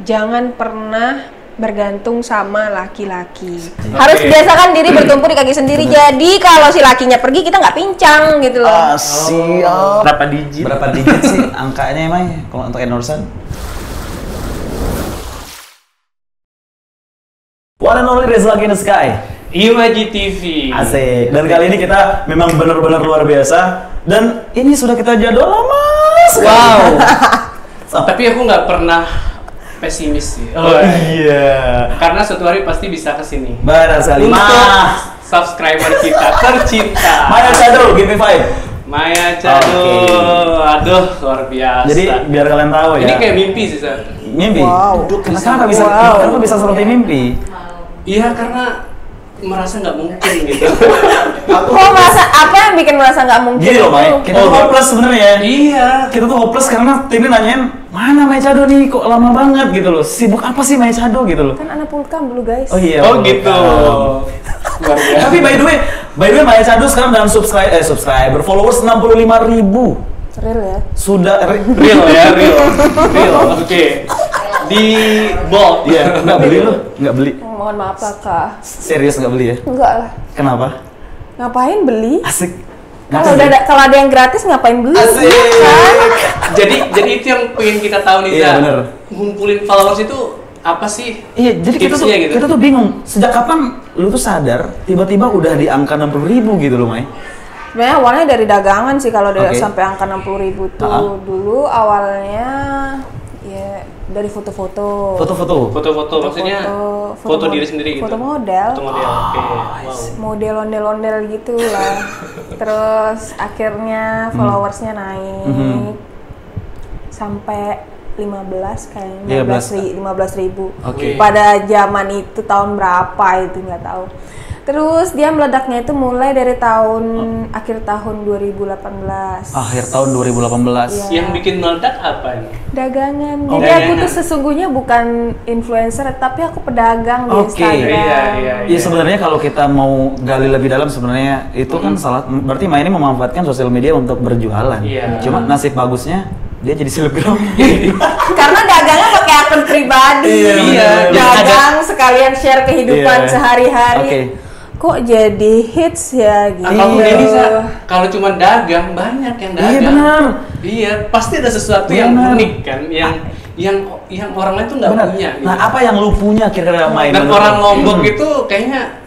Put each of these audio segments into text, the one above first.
jangan pernah bergantung sama laki-laki. Harus biasakan diri bertumpu di kaki sendiri. Jadi kalau si lakinya pergi, kita nggak pincang gitu loh. Siap. Berapa digit? Berapa digit sih angkanya emang kalau untuk endorsean? One and only Rizal in the Sky. Imaji TV. Asik. Dan kali ini kita memang benar-benar luar biasa. Dan ini sudah kita jadwal lama sekali. Wow. Tapi aku nggak pernah pesimis sih. Oh iya. Karena suatu hari pasti bisa kesini. Benar sekali. Untuk subscriber kita tercinta. Maya Chado, give me 5. Maya Chado. Aduh, luar biasa. Jadi biar kalian tahu ya. Ini kayak mimpi sih, Sir. Mimpi. Wow. Kenapa bisa seperti mimpi? Iya, karena merasa nggak mungkin gitu. Kok merasa apa yang bikin merasa nggak mungkin? Gini loh, Mai. Kita tuh hopeless sebenarnya. Iya. Kita tuh hopeless karena timnya nanyain, mana Maya Chado nih? Kok lama banget gitu loh. Sibuk apa sih Maya Chado gitu loh. Kan anak pulkam dulu guys. Oh iya. Oh gitu. Luar biasa. Tapi by the way Maya Chado sekarang dalam subscriber followers 65.000. Real ya? Sudah Real ya, real. Oke. Di bold. Iya, nggak beli lu? Nggak beli. Mohon maaf kakak. Serius nggak beli ya? Enggak lah. Kenapa? Ngapain beli? Asik. Kalau ada yang gratis ngapain beli? Asik. Kan? Jadi itu yang pengen kita tahu nih, Iya, Zah. bener. Ngumpulin followers itu apa sih? Iya, jadi tipsnya gitu? kita tuh bingung. Sejak kapan lu tuh sadar tiba-tiba udah di angka 60.000 gitu loh, Mai? Sebenarnya awalnya dari dagangan sih kalau Oke. sampai angka 60.000 tuh. Dulu awalnya ya dari foto-foto. Foto-foto. Foto-foto maksudnya foto diri sendiri gitu. Foto model. Foto model. Oke. Wow. Model ondel-ondel gitu lah. Terus akhirnya followersnya naik sampai 15 kayaknya 15.000. Oke. Pada zaman itu tahun berapa itu nggak tahu. Terus dia meledaknya itu mulai dari akhir tahun 2018. Akhir tahun 2018. Iya. Yang bikin meledak apa ini? Dagangan. Oh, Jadi dagangan. aku tuh sesungguhnya bukan influencer tapi aku pedagang di Oke. Instagram. Iya. Iya, sebenarnya kalau kita mau gali lebih dalam sebenarnya itu kan berarti Maya ini memanfaatkan sosial media untuk berjualan. Iya. Cuma nasib bagusnya dia jadi selebgram. Karena dagangnya pakai akun pribadi. Iya, Dagang sekalian share kehidupan Iya. sehari-hari. Oke. Kok jadi hits ya gitu. Apapun Iya. yang bisa. Kalau cuma dagang banyak yang dagang. Iya, benar. Iya, pasti ada sesuatu yang Benar. unik kan, yang orang lain tuh nggak Benar. punya. Gitu. Nah, apa yang lu punya kira-kira Mai? Dan menurut orang lu? Lombok itu kayaknya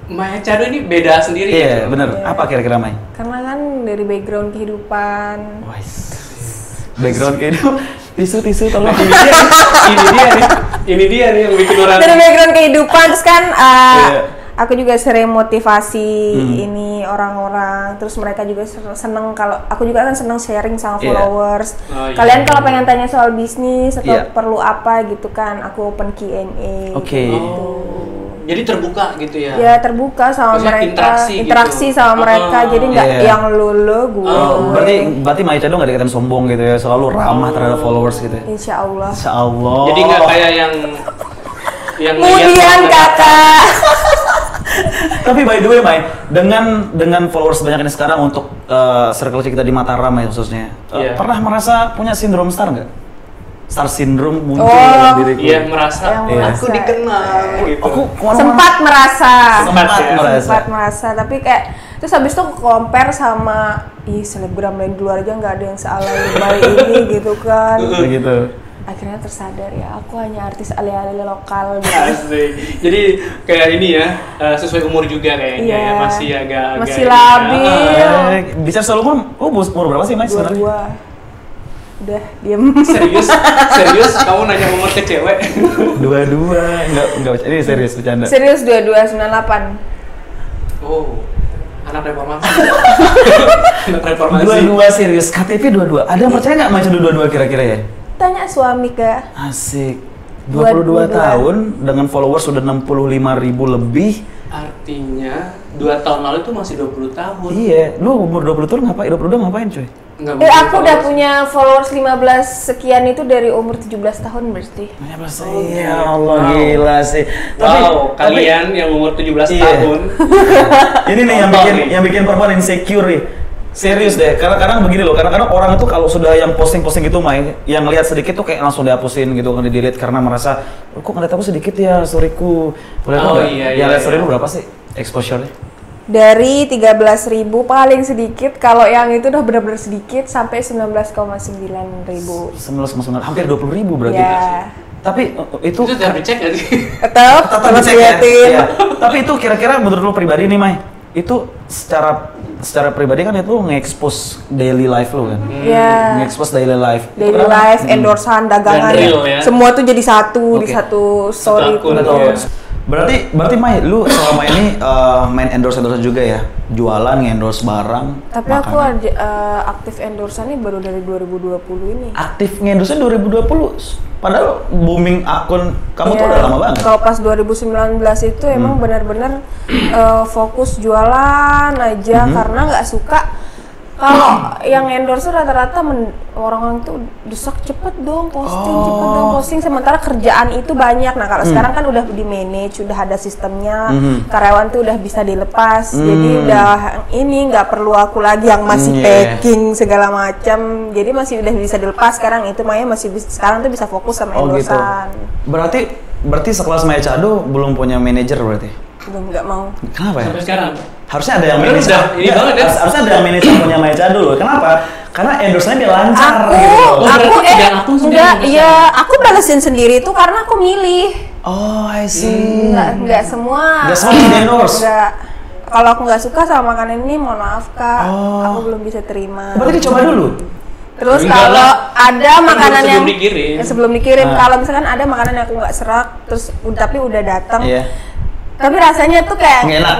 Maya Chado ini beda sendiri. Iya, gitu. benar. Apa kira-kira Mai? Karena kan dari background kehidupan. Wais. Background kayak itu tisu tolong. Ini dia nih yang bikin orang. Dari background kehidupan terus kan Iya. aku juga sering motivasi ini orang-orang, terus mereka juga seneng kalau aku juga kan seneng sharing sama Iya. followers. Oh, iya. Kalian kalau pengen tanya soal bisnis atau Iya. perlu apa gitu kan, aku open Q&A. Oke. Gitu. Jadi terbuka gitu ya. Ya terbuka sama Maksudnya mereka, interaksi gitu. sama mereka, jadi nggak Iya. yang lo gue. Berarti Maya Chado nggak dikatain sombong gitu ya, selalu ramah terhadap followers gitu ya. Insya Allah. Insya Allah. Jadi nggak kayak yang Kemudian lihat- kakak. Tapi by the way, Mai, dengan followers banyak ini sekarang untuk circle kita di Mataram ya khususnya, Iya. pernah merasa punya sindrom star nggak? Star syndrome muncul Oh. dalam diriku. Iya, merasa Yang aku merasa. dikenal gitu. Aku Sempat merasa. Sempat ya? merasa, tapi kayak terus habis itu compare sama selebgram lain di luar aja nggak ada yang sealay bayi ini gitu kan. Begitu. Akhirnya tersadar ya aku hanya artis ale-ale lokal gitu. Asik. Jadi kayak ini ya, sesuai umur juga kayaknya Iya. ya, masih agak-agak Masih ini labil. ya. Bisa selalu umur berapa sih, Mai sebenarnya? Dua-dua. Udah diem. Serius kamu nanya umur ke cewek? Dua-dua, enggak, ini serius bercanda. Serius 2298. Oh, anak reformasi. Anak reformasi. Dua-dua serius, KTP dua-dua. Ada yang percaya nggak Mai Chado dua-dua kira-kira ya? Tanya suami kak. Asik. 22 tahun dengan followers sudah 65.000 lebih. Artinya 2 tahun lalu itu masih 20 tahun. Iya, lu umur 20 tahun ngapain? 22 ngapain, coy? Nggak Aku udah followers. punya followers 15 sekian itu dari umur 17 tahun berarti. Ya Allah, Wow. gila sih. Wow, kalian yang umur 17 Iya. tahun. Ini nih Nonton nih. yang bikin perempuan insecure nih. Serius deh, kadang-kadang begini loh, kadang-kadang orang itu kalau sudah yang posting-posting gitu Mai, yang ngelihat sedikit tuh kayak langsung dihapusin gitu, kan di-delete karena merasa, kok ngeliat aku sedikit ya storyku. Boleh tahu nggak? iya, Ya lihat iya. story lu berapa sih exposure-nya? Dari 13.000 paling sedikit, kalau yang itu udah benar-benar sedikit sampai 19,9 ribu. 19,9, hampir 20.000 berarti. Ya, Tapi itu Itu udah dicek nggak sih? tetap tetap dicek ya? liatin. Iya. Tapi itu kira-kira menurut lu pribadi nih Mai, itu secara pribadi kan itu nge-expose daily life lu kan? Ya, Nge-expose daily life. Itu daily kenapa? life, endorsan, dagangan, Dan real, ya. semua tuh jadi satu di Oke. satu story akun. itu. Betul. Berarti Mai, lu selama ini main endorse juga ya? Jualan, nge-endorse barang, Tapi aku makanan. aktif endorsannya baru dari 2020 ini. Aktif nge-endorse 2020, padahal booming akun kamu tuh Iya. udah lama banget. Kalau pas 2019 itu emang benar-benar fokus jualan aja karena nggak suka kalau yang endorse tuh rata-rata orang-orang tuh desak cepet dong posting, sementara kerjaan itu banyak. Nah kalau sekarang kan udah di manage, udah ada sistemnya, karyawan tuh udah bisa dilepas, jadi udah ini nggak perlu aku lagi yang masih Yeah. packing segala macam, jadi masih udah bisa dilepas sekarang. Itu Maya masih sekarang tuh bisa fokus sama Oh gitu. endorsan. Berarti sekelas Maya Chado belum punya manajer berarti? Belum, nggak mau. Kenapa ya? Sampai sekarang. Harusnya ada yang Bener, manage. udah, ini banget ya. Harusnya ada yang manage punya Maya Chado loh. Kenapa? Karena endorse-nya biar lancar Aku, gitu. Oh, berarti tidak akun sendiri enggak, bisa. iya, aku balesin sendiri itu karena aku milih. Oh, I see. Enggak semua. Nggak semua bisa di-endorse? Enggak. Kalau aku nggak suka sama makanan ini, mohon maaf Kak, Oh. aku belum bisa terima. Berarti dicoba dulu. Terus Enggak kalau lah. ada makanan sebelum yang dikirim. sebelum dikirim, Ah. kalau misalkan ada makanan yang aku nggak serak, terus tapi udah datang, Iya. tapi rasanya tuh kayak Nggak enak.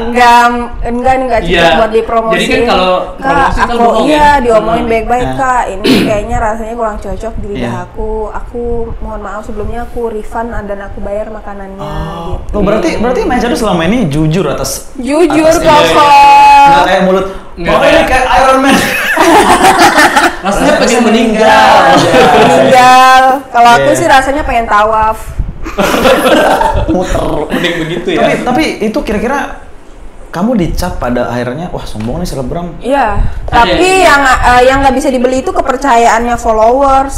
enggak cocok Iya. buat dipromosiin. Jadi kan kalau Kak, promosi kan aku bohong iya ya? diomongin baik-baik Nah. Kak, ini kayaknya rasanya kurang cocok di lidah Iya. aku mohon maaf sebelumnya, aku refund dan aku bayar makanannya gitu. Oh, berarti Maya Chado selama ini jujur atas Jujur atas ini. kok. Nggak kayak mulut. Nggak Oh, ini kayak- kayak Iron Man. Rasanya pengen Rasanya meninggal. Meninggal. Kalau aku Iya. sih rasanya pengen tawaf. Muter. Mending begitu ya. Tapi itu kira-kira kamu dicap pada akhirnya, wah sombong nih selebgram. Iya, Ada tapi yang nggak bisa dibeli itu kepercayaannya followers.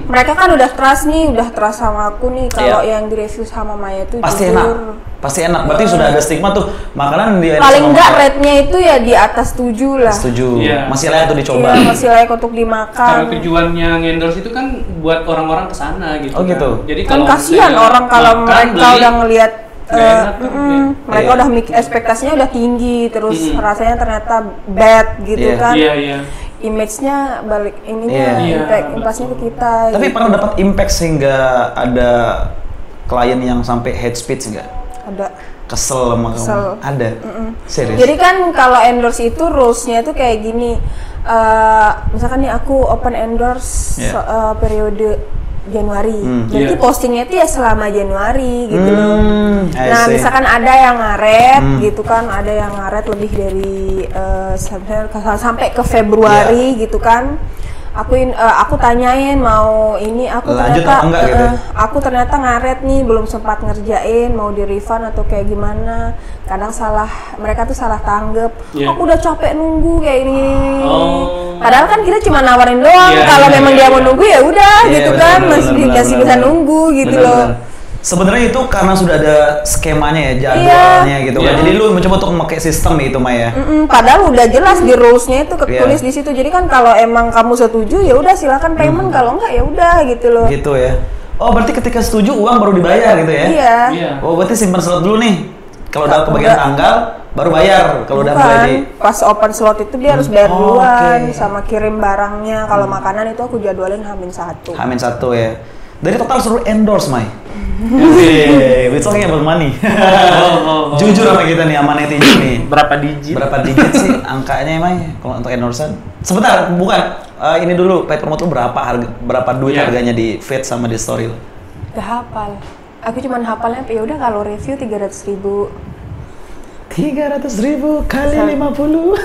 Mereka kan udah trust sama aku nih. Kalau Iya. yang direview sama Maya itu Pasti jujur. Pasti enak. Berarti sudah ada stigma tuh makanan di Paling nggak rate-nya itu ya di atas 7 lah. Setuju. Iya. Masih layak tuh dicoba. Iya, masih layak untuk Karena dimakan. tujuannya nge-endorse itu kan buat orang-orang kesana gitu. Oh, gitu. Kan. Jadi Kan kalau kasihan misalnya orang kalau makan, mereka beli, udah ngelihat nggak enak kan, mereka Iya. udah ekspektasinya udah tinggi, terus rasanya ternyata bad gitu Iya. kan. Iya. Image-nya balik ininya, Iya. impact impasnya ke kita. Tapi gitu. pernah dapat impact sehingga ada klien yang sampai hate speech nggak? Ada. Kesel sama Kesel. kamu? Ada? Serius? Jadi kan kalau endorse itu rules-nya itu kayak gini. Misalkan nih aku open endorse Iya. periode Januari. Berarti Iya. postingnya itu ya selama Januari gitu loh. I Nah, see. misalkan ada yang ngaret gitu kan, ada yang ngaret lebih dari sampai ke Februari Iya. gitu kan. Aku tanyain mau ini, aku Lanjut ternyata apa enggak gitu? aku ternyata ngaret nih, belum sempat ngerjain, mau di refund atau kayak gimana. Kadang mereka tuh salah tanggep. Iya. Aku udah capek nunggu kayak ini. Oh. Padahal kan kita cuma nawarin doang. Iya, Kalau iya, memang iya, dia mau iya. nunggu ya udah Iya, gitu benar, kan, benar, masih benar, bisa benar. nunggu gitu Benar, loh. benar. Sebenarnya itu karena sudah ada skemanya ya, Iya. jadwalnya gitu kan. Iya. Jadi lu mencoba untuk memakai sistem itu Maya. Padahal udah jelas di rules-nya itu ketulis Iya. di situ. Jadi kan kalau emang kamu setuju ya udah silakan payment, kalau enggak ya udah gitu loh. Gitu ya. Oh, berarti ketika setuju uang baru dibayar gitu ya? Iya. Iya. Oh, berarti simpan slot dulu nih. Kalau udah kebagian Enggak. tanggal baru bayar. Kalau udah mulai di Pas open slot itu dia harus bayar Oh, duluan oke. sama kirim barangnya. Kalau makanan itu aku jadwalin H-1. H-1 ya. Dari total seluruh endorse, Mai. Hey, we talking about money. Oh. Jujur sama kita nih, sama netizen nih. Berapa digit? Berapa digit sih angkanya, Mai? Kalau untuk endorsean? Sebentar, bukan. Ini dulu, paid promote lu berapa duit Iya. harganya di feed sama di story lu? Gak hafal. Aku cuman hafalnya ya udah kalau review 300.000. 300.000 kali 50.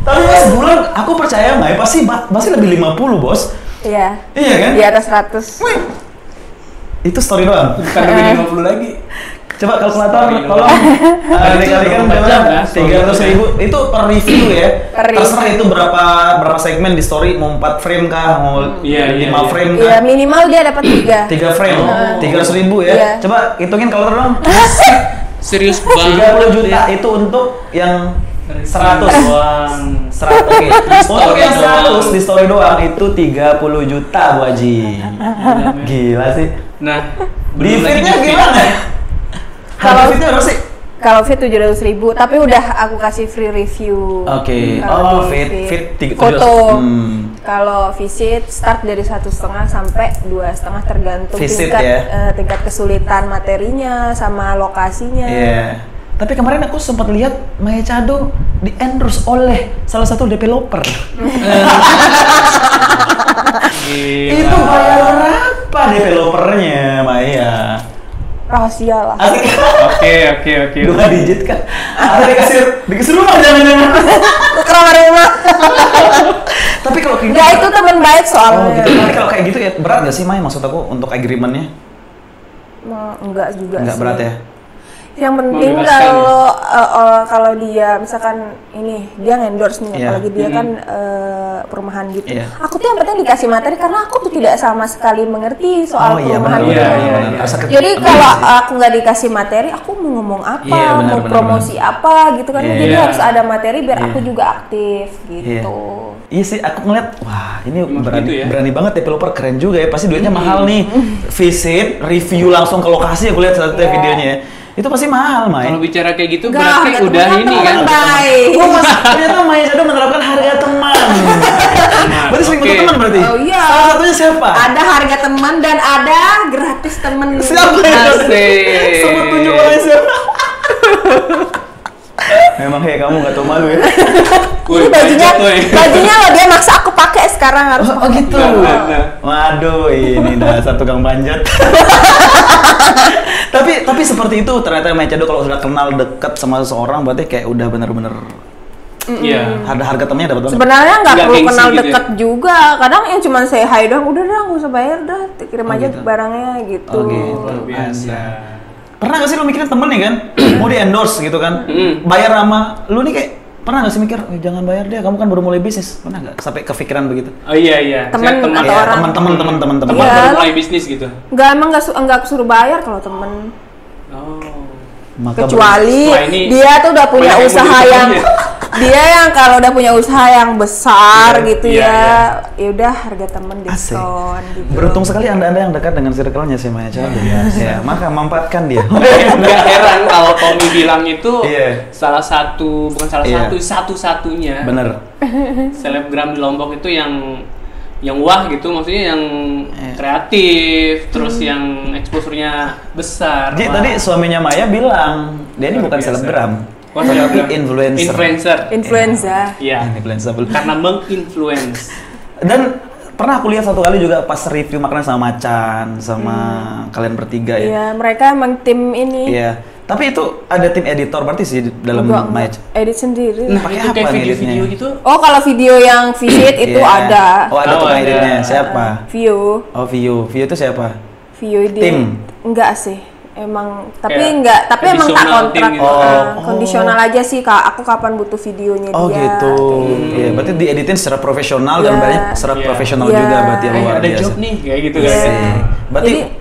Tapi mas bulan, aku percaya Mai pasti lebih 50 bos. Iya. Iya kan? Di atas 100. Itu story doang. Bukan lebih 50 lagi. Coba kalkulator tolong dikalikan berapa jam, ya? 300.000 itu per review ya. Per review. Terserah itu berapa segmen di story, mau 4 frame kah, mau 5 frame Iya, kah? minimal dia dapat 3. 3 frame, 300.000 ya. Iya. Coba hitungin kalkulator dong. Serius banget. 30 juta itu untuk yang 100 doang. 100 oke. Untuk yang doang. 100 di story doang itu 30 juta Bu Haji. Gila sih. Nah, Di belum lagi feed-nya di feed. gimana? Kalau feed-nya berapa sih? Kalau feed 700.000, tapi udah aku kasih free review. Oke. Kalau Oh, di feed foto. Hmm. Kalau visit start dari 1,5 sampai 2,5 tergantung Visit tingkat ya? tingkat kesulitan materinya sama lokasinya. Iya. Tapi kemarin aku sempat lihat Maya Chado di endorse oleh salah satu developer. Gila. Itu bayar berapa developernya Maya? Rahasia lah. Asik. Oke. 2 digit kan? Atau dikasih rumah jangan-jangan. Tukeran rumah. Tapi kalau kayak Enggak, itu teman baik Oh soalnya. gitu. Tapi kalau kayak gitu ya berat gak sih Maya maksud aku untuk agreement-nya? Enggak juga Enggak sih. berat ya? Yang penting Membebaskan kalau dia misalkan ini dia endorse nih, Iya. apalagi dia kan perumahan gitu. Iya. Aku tuh yang penting dikasih materi karena aku tuh tidak sama sekali mengerti soal Oh iya perumahan benar itu. benar. Iya. Rasa Jadi kalau aku nggak dikasih materi, aku mau ngomong apa, Iya, benar, mau benar, promosi apa gitu kan. Iya. Jadi harus ada materi biar Iya. aku juga aktif Iya. gitu. Iya sih, aku ngeliat, wah ini Emang berani, gitu ya? berani banget developer, keren juga ya, pasti duitnya mahal nih. Visit, review langsung ke lokasi, aku lihat satu Iya. videonya ya. Itu pasti mahal, Mai. Kalau bicara kayak gitu Enggak, berarti harga udah teman ini teman kan. baik. Oh mas, ternyata Maya Chado menerapkan harga teman. Berarti sering Oke. butuh teman berarti? Oh iya. Salah satunya siapa? Ada harga teman dan ada gratis temen. Siapa ya? Asik. Sebut tunjuk orangnya siapa? Memang kayak kamu gak tau malu ya? Woi, Bajunya loh dia maksa aku pakai sekarang harus. Oh gitu? Nah. Waduh, ini dasar tukang panjat. tapi seperti itu ternyata Maya Chado kalau sudah kenal dekat sama seseorang berarti kayak udah bener-bener Iya. harga temennya dapat banget. Sebenarnya nggak Nggak perlu gengsi kenal gitu ya? deket juga. Kadang yang cuma say hi doang, udah nggak usah bayar dah, kirim Oh, aja gitu. barangnya gitu. Oh, gitu. Luar biasa. Pernah gak sih lu mikirin temen nih kan, mau di endorse gitu kan, bayar sama lu nih kayak pernah gak sih mikir, jangan bayar deh, kamu kan baru mulai bisnis, pernah gak sampai kepikiran begitu? Oh iya. Temen Saya atau Iya, orang? teman-teman. Teman Iya. baru mulai bisnis gitu. Nggak emang nggak suruh bayar kalau temen. Oh. Maka Kecuali Wah, ini dia tuh udah punya banyak yang usaha mau yang ditemuin dia yang kalau udah punya usaha yang besar Iya, gitu iya, ya udah harga temen Asik. diskon gitu. Beruntung sekali anda yang dekat dengan circle-nya sih Maya Chado. Ya, maka manfaatkan dia. Nggak heran kalau Tommy bilang itu Iya. salah satu, bukan salah Iya. satu-satunya Bener. selebgram di Lombok itu yang wah gitu, maksudnya yang kreatif, terus yang exposure-nya besar. Jadi Wah. tadi suaminya Maya bilang dia ini Luar bukan biasa. selebgram, Oh, tapi selebgram. influencer. Influenza. Iya. Influencer. Karena menginfluence. Dan pernah aku lihat satu kali juga pas review makanan sama Macan sama kalian bertiga ya. Iya, mereka emang tim ini. Iya. Tapi itu ada tim editor berarti sih dalam Enggak, Maya. edit sendiri. Nah, Pakai itu kayak apa video-video ngeditnya? gitu. Oh, kalau video yang visit itu Iya. ada. Oh, ada Oh, tukang ada. editnya. Siapa? View, Oh, View. View itu siapa? view dia. Tim? Enggak sih. Emang tapi Kayak enggak, tapi emang tak additional kontrak. tim gitu. Oh. Kondisional aja sih Kak. Aku kapan butuh videonya Oh dia. gitu. kayak Iya, berarti dieditin secara profesional dan Iya. banyak secara Iya. profesional Iya. juga berarti yang luar Ada biasa. job nih, kayak gitu Iya. kan. Asik. Berarti Jadi-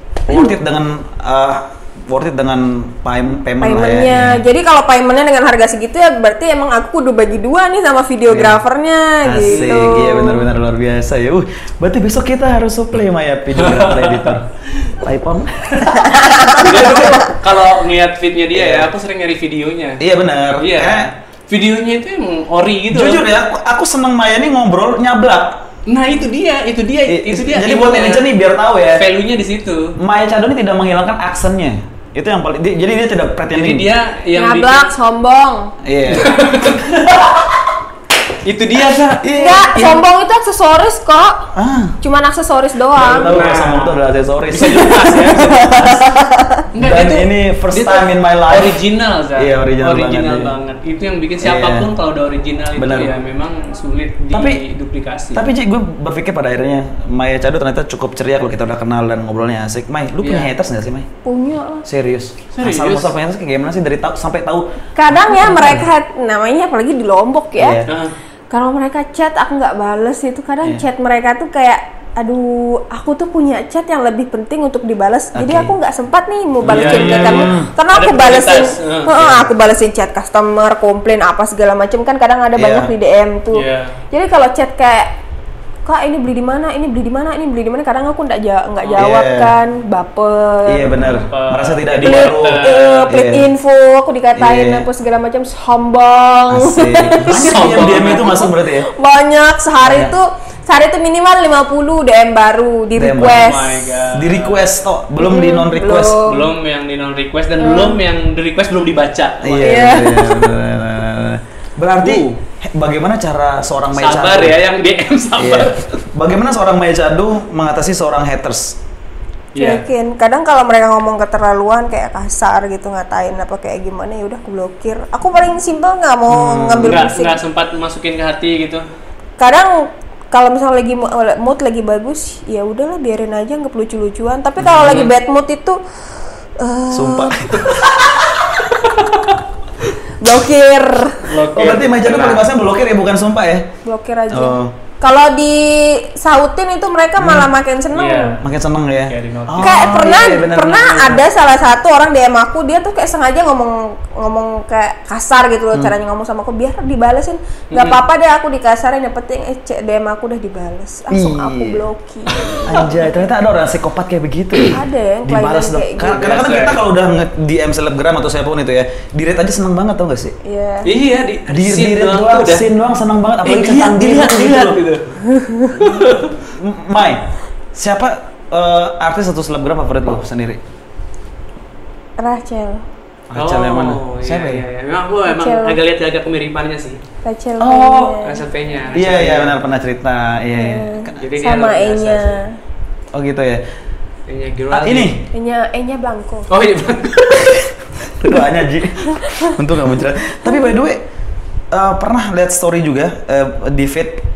worth it dengan payment lah ya. paymentnya. Jadi kalau paymentnya dengan harga segitu ya berarti emang aku kudu bagi dua nih sama videografernya Asik, gitu. iya benar-benar luar biasa ya. Berarti besok kita harus supply Maya videographer editor. iPhone. Dia dulu kalau ngeliat feednya dia ya, aku sering nyari videonya. Iya benar. Iya. Videonya itu emang ori gitu. Jujur ya, aku seneng Maya nih ngobrol nyablak. Nah itu dia. Jadi buat manajer nih biar tahu ya. Value-nya di situ. Maya Chado ini tidak menghilangkan aksennya. Itu yang paling. Jadi dia tidak Jadi pretending. dia yang Ngablak, sombong. Iya. Itu dia, Sa. Enggak, sombong itu aksesoris kok. Cuman aksesoris doang. Tahu kalau sombong itu adalah aksesoris. Bisa jelas ya. Enggak, Dan itu ini first dia time tuh in my life. Original, Sa. Iya, original banget, banget. Itu yang bikin siapapun kalau udah original itu Bener. ya memang sulit diduplikasi. Tapi Ci, gue berpikir pada akhirnya Maya Chado ternyata cukup ceria kalau kita udah kenal dan ngobrolnya asik. Mai, lu punya Iya. haters nggak sih, Mai? Punya lah. Serius? Serius? Asal-muasal punya haters kayak gimana sih dari tahu sampai tahu? Kadang ya mereka namanya apalagi di Lombok ya. Iya. Nah, Kalau mereka chat aku nggak bales itu kadang Iya. chat mereka tuh kayak aduh aku tuh punya chat yang lebih penting untuk dibales. Jadi Oke. aku nggak sempat nih mau balesin Iya, chat iya, kamu iya. karena Ada aku balesin prioritas. aku balesin chat customer, komplain apa segala macam kan kadang ada Iya. banyak di DM tuh. Iya. Jadi kalau chat kayak Kak ini beli di mana, ini beli di mana, ini beli di mana kadang aku nggak jawab Iya. kan, baper. Iya benar. Merasa tidak Pelit, dibaru. pelit Iya. info, aku dikatain Iya. apa segala macam sombong. Asik. Banyak DM itu masuk berarti ya? Banyak Banyak. sehari itu minimal 50 DM baru di DM request. Oh my God. Di request toh, belum di non request. belum. belum yang di non request dan belum yang di request belum dibaca. Iya. benar. Berarti bagaimana cara seorang Maya Sabar Chado? ya yang DM sabar. Iya. Bagaimana seorang Maya Chado mengatasi seorang haters? Iya. Yakin. Kadang kalau mereka ngomong keterlaluan kayak kasar gitu ngatain apa kayak gimana ya udah aku blokir. Aku paling simpel nggak mau ngambil pusing. Nggak sempat masukin ke hati gitu. Kadang kalau misalnya lagi mood lagi bagus ya udahlah biarin aja nggak lucu-lucuan. Tapi kalau lagi bad mood itu Sumpah. blokir. Oh, berarti Maya Chado paling bahasanya blokir ya, bukan sumpah ya? Blokir aja. Oh. Kalau disautin itu mereka malah makin seneng. Iya. Makin seneng ya? Kayak di notif. Kayak pernah iya, benar, pernah benar. ada salah satu orang DM aku dia tuh kayak sengaja ngomong kayak kasar gitu loh caranya ngomong sama aku biar dibalesin nggak apa-apa deh aku dikasarin yang penting DM aku udah dibales langsung Iya. aku blokir. Anjay, ternyata ada orang psikopat kayak begitu. Ada yang Dibalas kliennya dong. kayak gitu. Kadang-kadang kita kalau udah nge-DM selebgram atau siapapun itu ya, di-rate aja seneng banget tau gak sih? Iya. Iya di Di-rate doang doang, tuh udah. scene doang seneng banget. Apalagi Lihat, centang biru lihat, gitu lihat loh. gitu. Mai, siapa artis atau selebgram favorit lo sendiri? Rachel. Rachel yang mana? Iya, Siapa iya, ya? iya. Memang gue emang Rachel. agak lihat agak kemiripannya sih. Rachel Oh, kayaknya. Rachel P-nya. Iya, iya benar pernah cerita. Iya, iya. Jadi dia sama luar biasa E-nya. sih. Oh gitu ya. P-nya girl. Ini. E-nya Blanco. Oh iya. Doanya Ji. Untung gak muncul. Tapi by the way, pernah lihat story juga di feed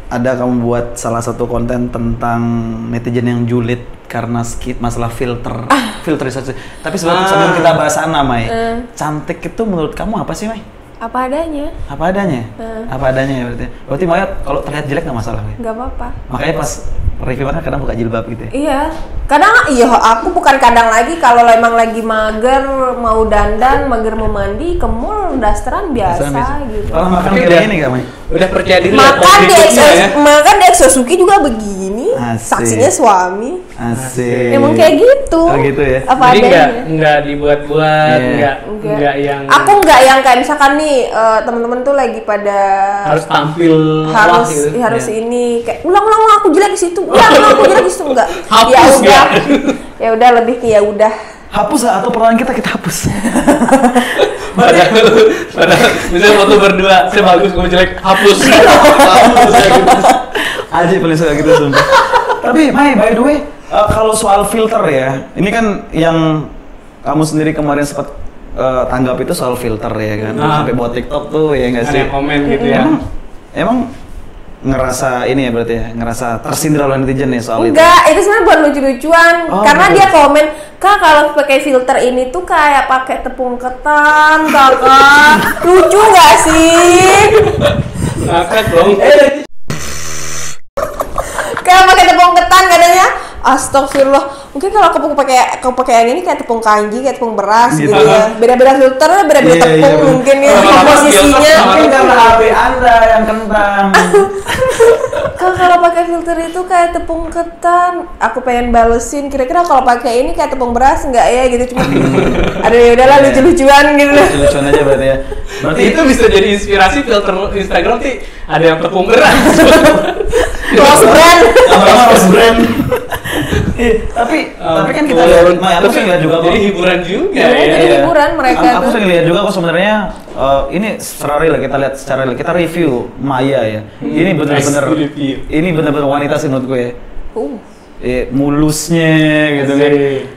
ada kamu buat salah satu konten tentang netizen yang julid karena masalah filterisasi. Tapi sebelum kita bahas Ana, Mai, cantik itu menurut kamu apa sih, Mai? Apa adanya? Apa adanya? Apa adanya ya berarti? Berarti Maya kalau terlihat jelek nggak masalah, Mai? Nggak apa-apa. Makanya pas review kan kadang buka jilbab gitu ya? Iya, kadang aku bukan kadang lagi kalau emang lagi mager mau dandan, mager mau mandi, ke mall dasteran biasa gitu. Kalau makan Tapi kayak udah- gini gak, Mai? Udah percaya diri. Makan di ya. makan di Exosuki juga begini, Asik. saksinya suami. Asik. Emang kayak gitu. Oh gitu ya? Apa Jadi adanya. nggak dibuat-buat, Iya. nggak yang Aku nggak yang kayak misalkan nih teman-teman tuh lagi pada harus tampil harus wah gitu. harus Iya. ini kayak ulang aku jelek di situ, ulang aku jelek di situ enggak. Hapus Ya udah. ya. Ya udah lebih ke ya udah. Hapus atau perlahan kita hapus. Padahal misalnya foto berdua, saya bagus, kamu jelek, hapus. Hapus ya gitu. Aji paling suka gitu sumpah. Tapi Mai, by the way, kalau soal filter ya, ini kan yang kamu sendiri kemarin sempat tanggap itu soal filter ya kan, sampai buat TikTok tuh ya nggak Ada sih? yang komen gitu ya. Emang ngerasa ini ya berarti ya, ngerasa tersindir oleh netizen nih soal itu. Enggak, itu sebenarnya buat lucu-lucuan. Oh, Karena gitu. dia komen, "Kak, kalau pakai filter ini tuh kayak pakai tepung ketan, Kakak." Lucu nggak sih? Ngakak dong. Kayak pakai tepung ketan katanya. Astagfirullah. Mungkin kalau aku pakai yang ini kayak tepung kanji, kayak tepung beras Gitu. gitu ya. Beda-beda filter, beda-beda Iya, iya, tepung bener. mungkin ya Sama-sama komposisinya. biasa, Mungkin karena HP Anda yang kentang. Kak, kalau pakai filter itu kayak tepung ketan. Aku pengen balesin. Kira-kira kalau pakai ini kayak tepung beras nggak ya gitu cuma. Aduh ya udahlah lucu-lucuan gitu. Lucu-lucuan aja berarti ya. Berarti itu bisa jadi inspirasi filter Instagram sih. Ada yang tepung beras. Close brand. Lama-lama harus brand. tapi kan kita lihat, aku sering lihat juga kok. Jadi hiburan juga Iya, ya. jadi hiburan mereka Aku tuh. sering lihat juga kok sebenarnya ini secara real kita lihat secara real, kita review Maya ya. Ini benar-benar Review. ini benar-benar wanita sih menurut gue. Mulusnya gitu kan.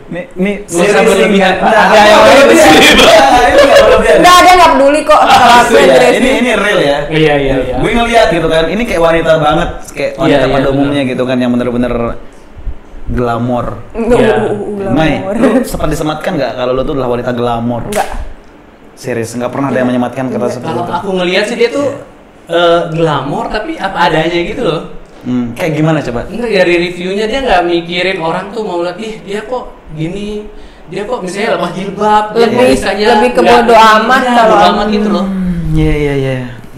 Nih Nggak usah berlebihan. Ada yang berlebihan. Ini nggak berlebihan. Udah ada nggak peduli kok kalau aku yang Iya, review. ini real ya. Iya. Gue ngeliat gitu kan, ini kayak wanita banget, kayak wanita Iya, pada benar. umumnya gitu kan, yang bener-bener glamor. Iya. Mai, lu sempat disematkan nggak kalau lu tuh adalah wanita glamor? Enggak. Serius, nggak pernah ada yang menyematkan kata seperti Kalau itu. aku ngelihat sih dia tuh glamor tapi apa adanya gitu loh. Kayak gimana coba? Enggak, dari reviewnya dia nggak mikirin orang tuh mau lihat, ih dia kok gini, dia kok misalnya lepas jilbab, dia kok Lebih- misalnya lebih ke nggak- bodo amat iya, kalau- bodo amat gitu loh. Iya.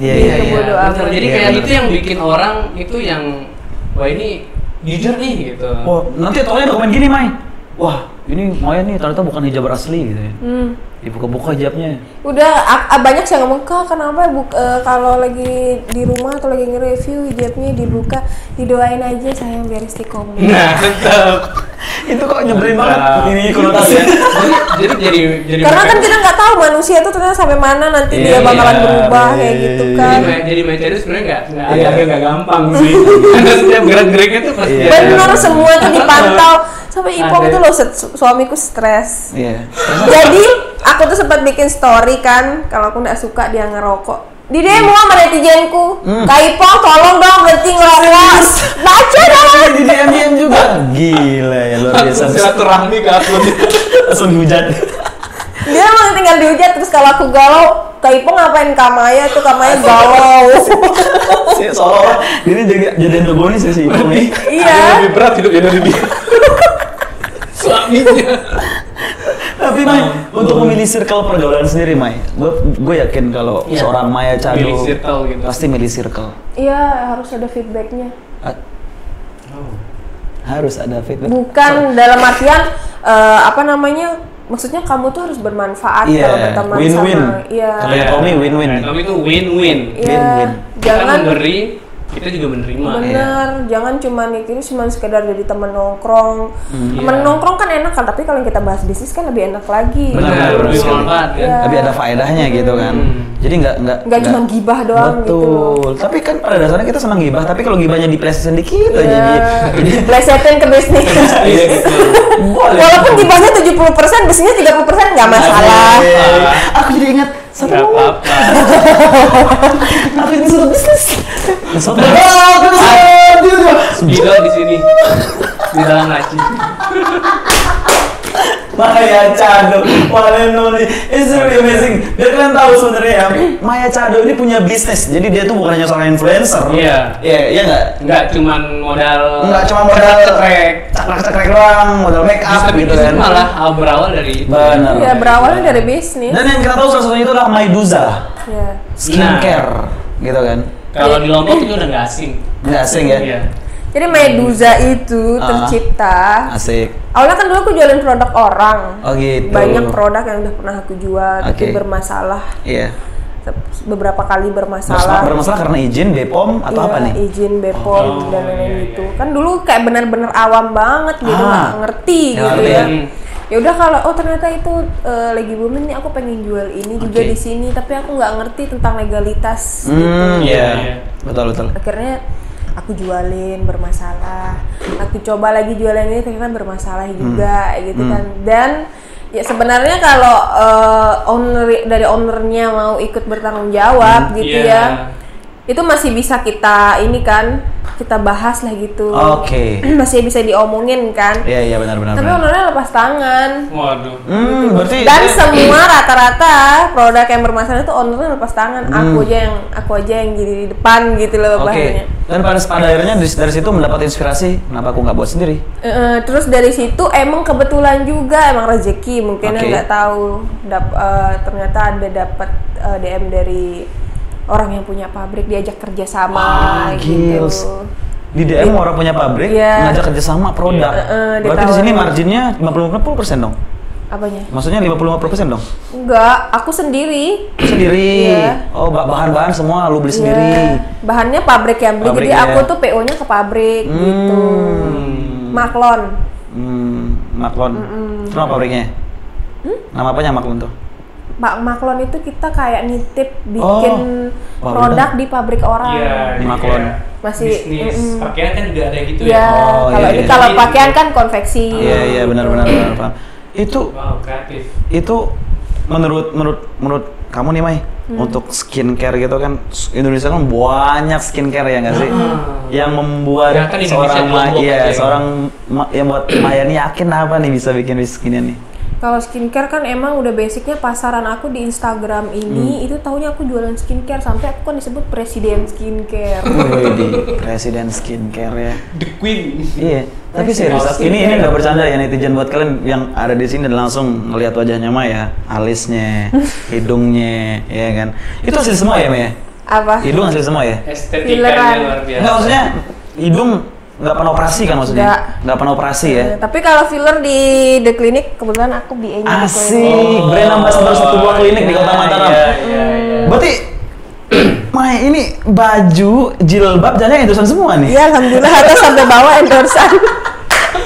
Iya, bodo bener. amat. Jadi Iya, kayak bener. itu yang bikin orang itu yang wah ini jujur nih gitu. Wah, nanti tokonya udah komen gini, Mai. Wah, ini Maya nih ternyata bukan hijab asli gitu ya. Dibuka-buka hijabnya. Udah banyak sih yang ngomong, Kak kenapa kalau lagi di rumah atau lagi nge-review hijabnya dibuka, didoain aja sayang biar istiqomah. Nah, tetap. Itu kok nyebelin banget. Ini konotasi ya. jadi Karena kan kita nggak tahu manusia tuh ternyata sampai mana nanti dia Iya, bakalan berubah iya, kayak iya, gitu iya, kan. jadi materi sebenarnya nggak Iya. agak gampang sih. Karena setiap gerak-geriknya tuh pasti Iya. Bener, semua tuh dipantau. Sampai Ipong Ada. tuh loh suamiku stres. Iya. Jadi aku tuh sempat bikin story kan, kalau aku nggak suka dia ngerokok. Di demo sama netizenku, Kak Ipong tolong dong berhenti ngerokok. Baca dong. Di DM juga. Gila ya, luar biasa. silaturahmi ke akun. Langsung hujat. Dia emang tinggal dihujat, terus kalau aku galau, Kak Ipong ngapain Kamaya tuh, Kamaya galau. Seolah-olah ini jadi antagonis ya si Ipong nih. Iya. Lebih berat hidupnya dari dia. Suaminya. Tapi Mai, untuk memilih circle pergaulan sendiri Mai, gue yakin kalau Iya. seorang Maya Chado Milih circle gitu. pasti milih circle. Iya, harus ada feedbacknya. Harus ada feedback. Bukan dalam artian apa namanya? Maksudnya kamu tuh harus bermanfaat Iya, kalau berteman win-win. sama. Iya. Kalau Tommy win-win. Kami tuh win-win. Iya. win-win. Kita Jangan memberi, kita juga menerima. bener, jangan cuma itu cuma sekedar jadi teman nongkrong. Teman Iya. nongkrong kan enak kan, tapi kalau kita bahas bisnis kan lebih enak lagi. Benar, Benar, benar lebih sekali. bermanfaat kan. Iya. Tapi ada faedahnya gitu kan. Jadi nggak cuma gibah doang gitu loh. Betul. Tapi kan pada dasarnya kita senang gibah, tapi kalau gibahnya diplesetin dikit aja Iya. jadi Plesetin ke bisnis. Iya gitu. boleh. Walaupun gibahnya 70%, bisnisnya 30% nggak masalah. Aku jadi ingat satu Gak momen. apa-apa. Aku ini suatu bisnis. Suatu Spidol di sini. Di dalam laci. Maya Chado, one and only. It's really amazing. Biar kalian tahu sebenarnya ya, Maya Chado ini punya bisnis. Jadi dia tuh bukan hanya seorang influencer. Iya. Iya nggak? Enggak cuman modal Nggak cuma modal cekrek. cekrek doang, modal make up Tapi gitu itu kan. malah berawal dari itu. Benar. Iya, berawalnya dari bisnis. Dan yang kita tahu salah satunya itu adalah Maiduza Iya. skincare, gitu kan? Kalau di Lombok itu udah nggak asing. Nggak asing ya? Iya. Jadi Medusa itu tercipta. Asik. Awalnya kan dulu aku jualin produk orang. Oh gitu. Banyak produk yang udah pernah aku jual, Oke. tapi bermasalah. Iya. Beberapa kali bermasalah. Bermasalah karena izin BPOM atau Iya, apa nih? izin BPOM dan lain-lain iya, gitu. Kan dulu kayak benar-benar awam banget gitu, nggak ngerti Nggak gitu ngerti ya. ya. Ya udah kalau ternyata itu lagi booming nih, aku pengen jual ini juga Oke. di sini, tapi aku nggak ngerti tentang legalitas. Iya. Iya. Betul. Akhirnya aku jualin bermasalah, aku coba lagi jualan ini ternyata bermasalah juga gitu kan. Dan ya sebenarnya kalau dari ownernya mau ikut bertanggung jawab gitu Iya. ya, itu masih bisa kita ini kan, kita bahas lah gitu. Oke. Masih bisa diomongin kan. Iya benar. Tapi ownernya lepas tangan. Waduh. Berarti Dan semua rata-rata produk yang bermasalah itu ownernya lepas tangan. Aku aja yang jadi di depan gitu loh Oke. bahasanya. Dan pada akhirnya dari situ mendapat inspirasi, kenapa aku nggak buat sendiri? Terus dari situ emang kebetulan juga emang rezeki mungkin Oke. nggak tahu ternyata ada dapat DM dari orang yang punya pabrik, diajak kerja sama gitu. Gils. Di DM orang punya pabrik Iya. ngajak kerjasama produk. Berarti di sini ditawarin. marginnya 50% dong. Apanya? Maksudnya 55% dong. Enggak, aku sendiri. Sendiri. Iya. Oh, bahan-bahan semua lu beli Iya. sendiri. Bahannya pabrik yang beli, Pabrik jadi ya. aku tuh PO-nya ke pabrik gitu. Maklon. Maklon. Itu nama pabriknya? Nama apanya Maklon tuh? Pak Maklon itu kita kayak nitip bikin produk di pabrik orang. Iya, Maklon. Masih bisnis pakaian kan juga ada gitu ya. Kalau iya, ini iya. kalau pakaian kan konveksi. Iya benar paham. Itu Wow, kreatif. itu menurut kamu nih Mai, untuk skincare gitu kan Indonesia kan banyak skincare ya nggak sih? Yang membuat Ya, kan Indonesia seorang Lombok aja. yang buat Maya nih yakin apa nih bisa bikin bisnis ginian nih? Kalau skincare kan emang udah basicnya pasaran aku di Instagram ini itu taunya aku jualan skincare sampai aku kan disebut presiden skincare. Wih, presiden skincare ya. The Queen. Iya, tapi serius, ini nggak bercanda ya netizen, buat kalian yang ada di sini dan langsung ngelihat wajahnya Maya, alisnya, hidungnya, ya kan? Itu hasil semua ya Maya? Apa? Hidung hasil semua ya? Estetikanya luar biasa. Enggak, maksudnya hidung nggak pernah operasi kan maksudnya? Nggak pernah operasi ya? Tapi kalau filler di The Clinic kebetulan aku BA-nya The Clinic. Asik, brand ambassador satu buah klinik di Kota Mataram. Iya. Berarti Maya ini baju, jilbab, jadinya endorsean semua nih? Iya, alhamdulillah atas sampai bawah endorsean.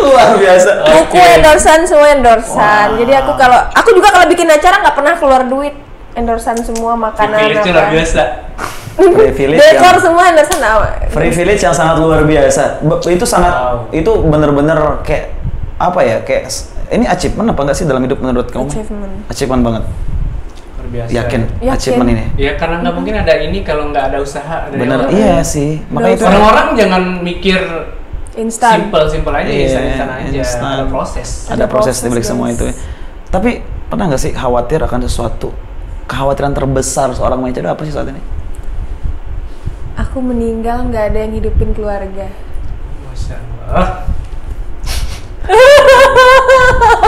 Luar biasa. Buku endorsean, semua endorsean. Jadi aku juga kalau bikin acara nggak pernah keluar duit. Endorsean semua makanan Privilege luar biasa. Privilege dekor yang, semua endorsean privilege yang sangat luar biasa. Itu sangat, Wow. itu bener-bener kayak apa ya? Kayak ini achievement apa enggak sih dalam hidup menurut kamu? Achievement banget. Luar biasa. Yakin, Yakin. achievement ini. Ya karena nggak mungkin ada ini kalau nggak ada usaha. Ada Bener, yang- iya sih. Makanya itu Orang-orang jangan mikir instan. simple aja, Iya, instan aja. instan. Ada proses. ada proses di balik guys. semua itu. Tapi pernah nggak sih khawatir akan sesuatu? Kekhawatiran terbesar seorang Maya itu apa sih saat ini? Aku meninggal nggak ada yang hidupin keluarga. Masya Allah.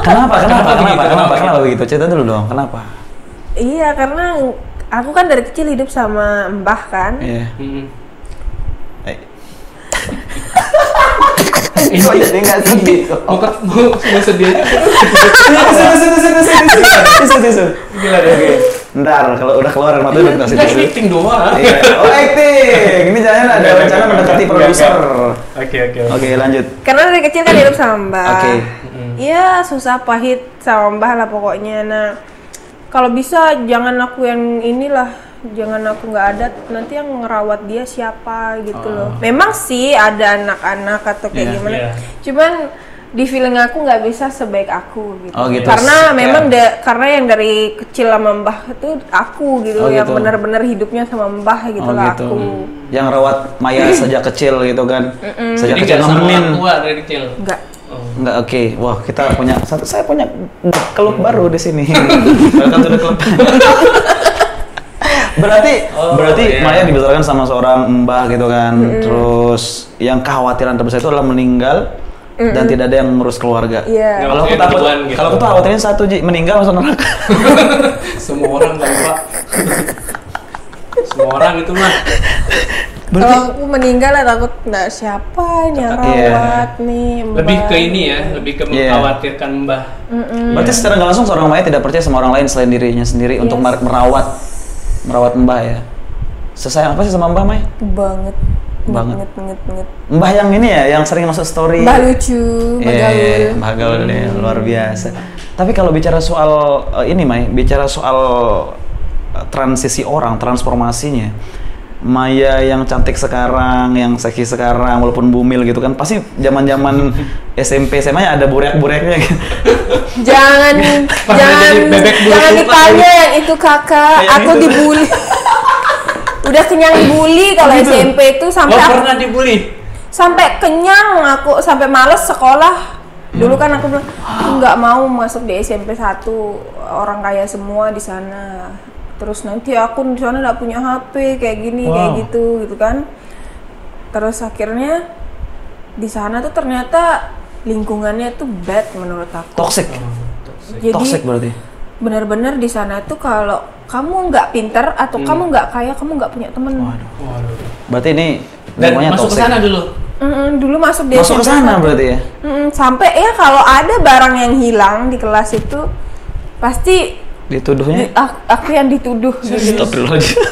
Kenapa begitu? Cerita dulu dong, kenapa? Iya, karena aku kan dari kecil hidup sama mbah kan. Iya. Mm-mm. Kok jadi nggak sedih? Bukan mau sedih aja. Tisu. Gila deh. Oke, ntar kalau udah keluar mata udah kasih Kita tisu. acting doang. Iya. Oh, acting. Ini jangan ada rencana mendekati produser. Oke. Oke, lanjut. Karena dari kecil kan hidup sama mbah. Oke. Iya, susah pahit sama mbah lah pokoknya. Nah, kalau bisa jangan aku yang inilah, jangan aku nggak ada, nanti yang ngerawat dia siapa gitu loh. Memang sih ada anak-anak atau kayak Iya. gimana. Iya. Cuman di feeling aku nggak bisa sebaik aku gitu. Oh, gitu. Karena Kayak- memang karena yang dari kecil sama mbah itu aku gitu, Oh, yang gitu. benar-benar hidupnya sama mbah gitu lah gitu. aku. Yang rawat Maya sejak kecil gitu kan. Sejak Jadi kecil nggak sama nemenin. orang tua dari kecil. Enggak. Enggak, oke. Wah, kita punya saya punya klub baru di sini. Welcome to the club. berarti iya. Maya dibesarkan sama seorang mbah gitu kan. Terus yang kekhawatiran terbesar itu adalah meninggal dan tidak ada yang ngurus keluarga. Iya. Kalau aku Kayak takut, beban gitu. kalau aku tuh khawatirin satu, Ji, meninggal masuk neraka. Semua orang kan Pak. Semua orang itu mah. Kalau aku meninggal lah takut nggak siapa ini yang Iya. rawat nih. Lebih mbak. ke ini ya, lebih ke Iya. mengkhawatirkan Mbah. Berarti secara nggak langsung seorang Maya tidak percaya sama orang lain selain dirinya sendiri untuk merawat mbah ya. Sesayang apa sih sama mbah, Maya? Banget. Banget. Banget. Mbah yang ini ya, yang sering masuk story. Mbah lucu, Mbah gaul. Iya, Mbah gaul deh, luar biasa. Tapi kalau bicara soal ini, Mai, bicara soal transisi orang, transformasinya, Maya yang cantik sekarang, yang seksi sekarang, walaupun bumil gitu kan, pasti zaman-zaman SMP SMA nya ada burek-bureknya gitu. Jangan jadi bebek bulu jangan kupat ditanya yang itu kakak, Kayak aku gitu. dibully. Udah kenyang bully kalau Gitu. SMP itu sampai Lo aku- pernah dibully? sampai kenyang aku, sampai males sekolah. Dulu kan aku bilang aku nggak mau masuk di SMP 1, orang kaya semua di sana. Terus nanti aku di sana nggak punya HP kayak gini kayak gitu kan. Terus akhirnya di sana tuh ternyata lingkungannya tuh bad menurut aku. Toxic. Jadi Toxic berarti. benar-benar di sana tuh kalau kamu nggak pinter atau kamu nggak kaya, kamu nggak punya temen. Waduh. Berarti ini Dan namanya masuk ke toxic. sana dulu. Dulu masuk di Masuk ke SMP sana 1. berarti ya. Sampai ya kalau ada barang yang hilang di kelas itu pasti Dituduhnya. aku yang dituduh gitu. Astagfirullahaladzim.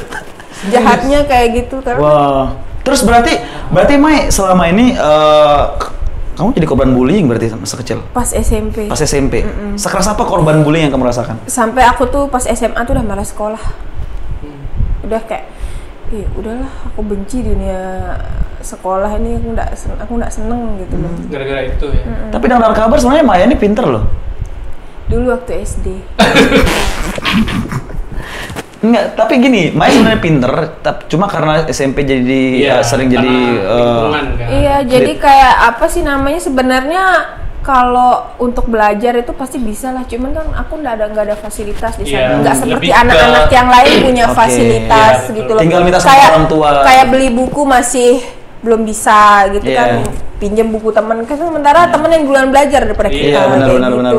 Jahatnya kayak gitu kan. Wah. Terus berarti Mai selama ini Kamu jadi korban bullying berarti masa kecil? Pas SMP. Pas SMP? Sekeras apa korban bullying yang kamu rasakan? Sampai aku tuh pas SMA tuh udah malas sekolah. Udah kayak, udahlah aku benci dunia sekolah ini, aku nggak seneng gitu loh. Gara-gara itu ya. Tapi dengar kabar sebenarnya Maya ini pinter loh. Dulu waktu SD. Enggak, tapi gini, Maya sebenarnya pinter, cuma karena SMP jadi sering jadi lingkungan kan. Iya, jadi kayak apa sih namanya sebenarnya kalau untuk belajar itu pasti bisa lah, cuman kan aku nggak ada fasilitas di sana, nggak seperti anak-anak yang lain punya fasilitas gitu loh. Tinggal minta sama kayak orang tua. Kayak beli buku masih belum bisa gitu kan, pinjam buku temen kan, sementara temen yang duluan belajar daripada kita. Iya, benar.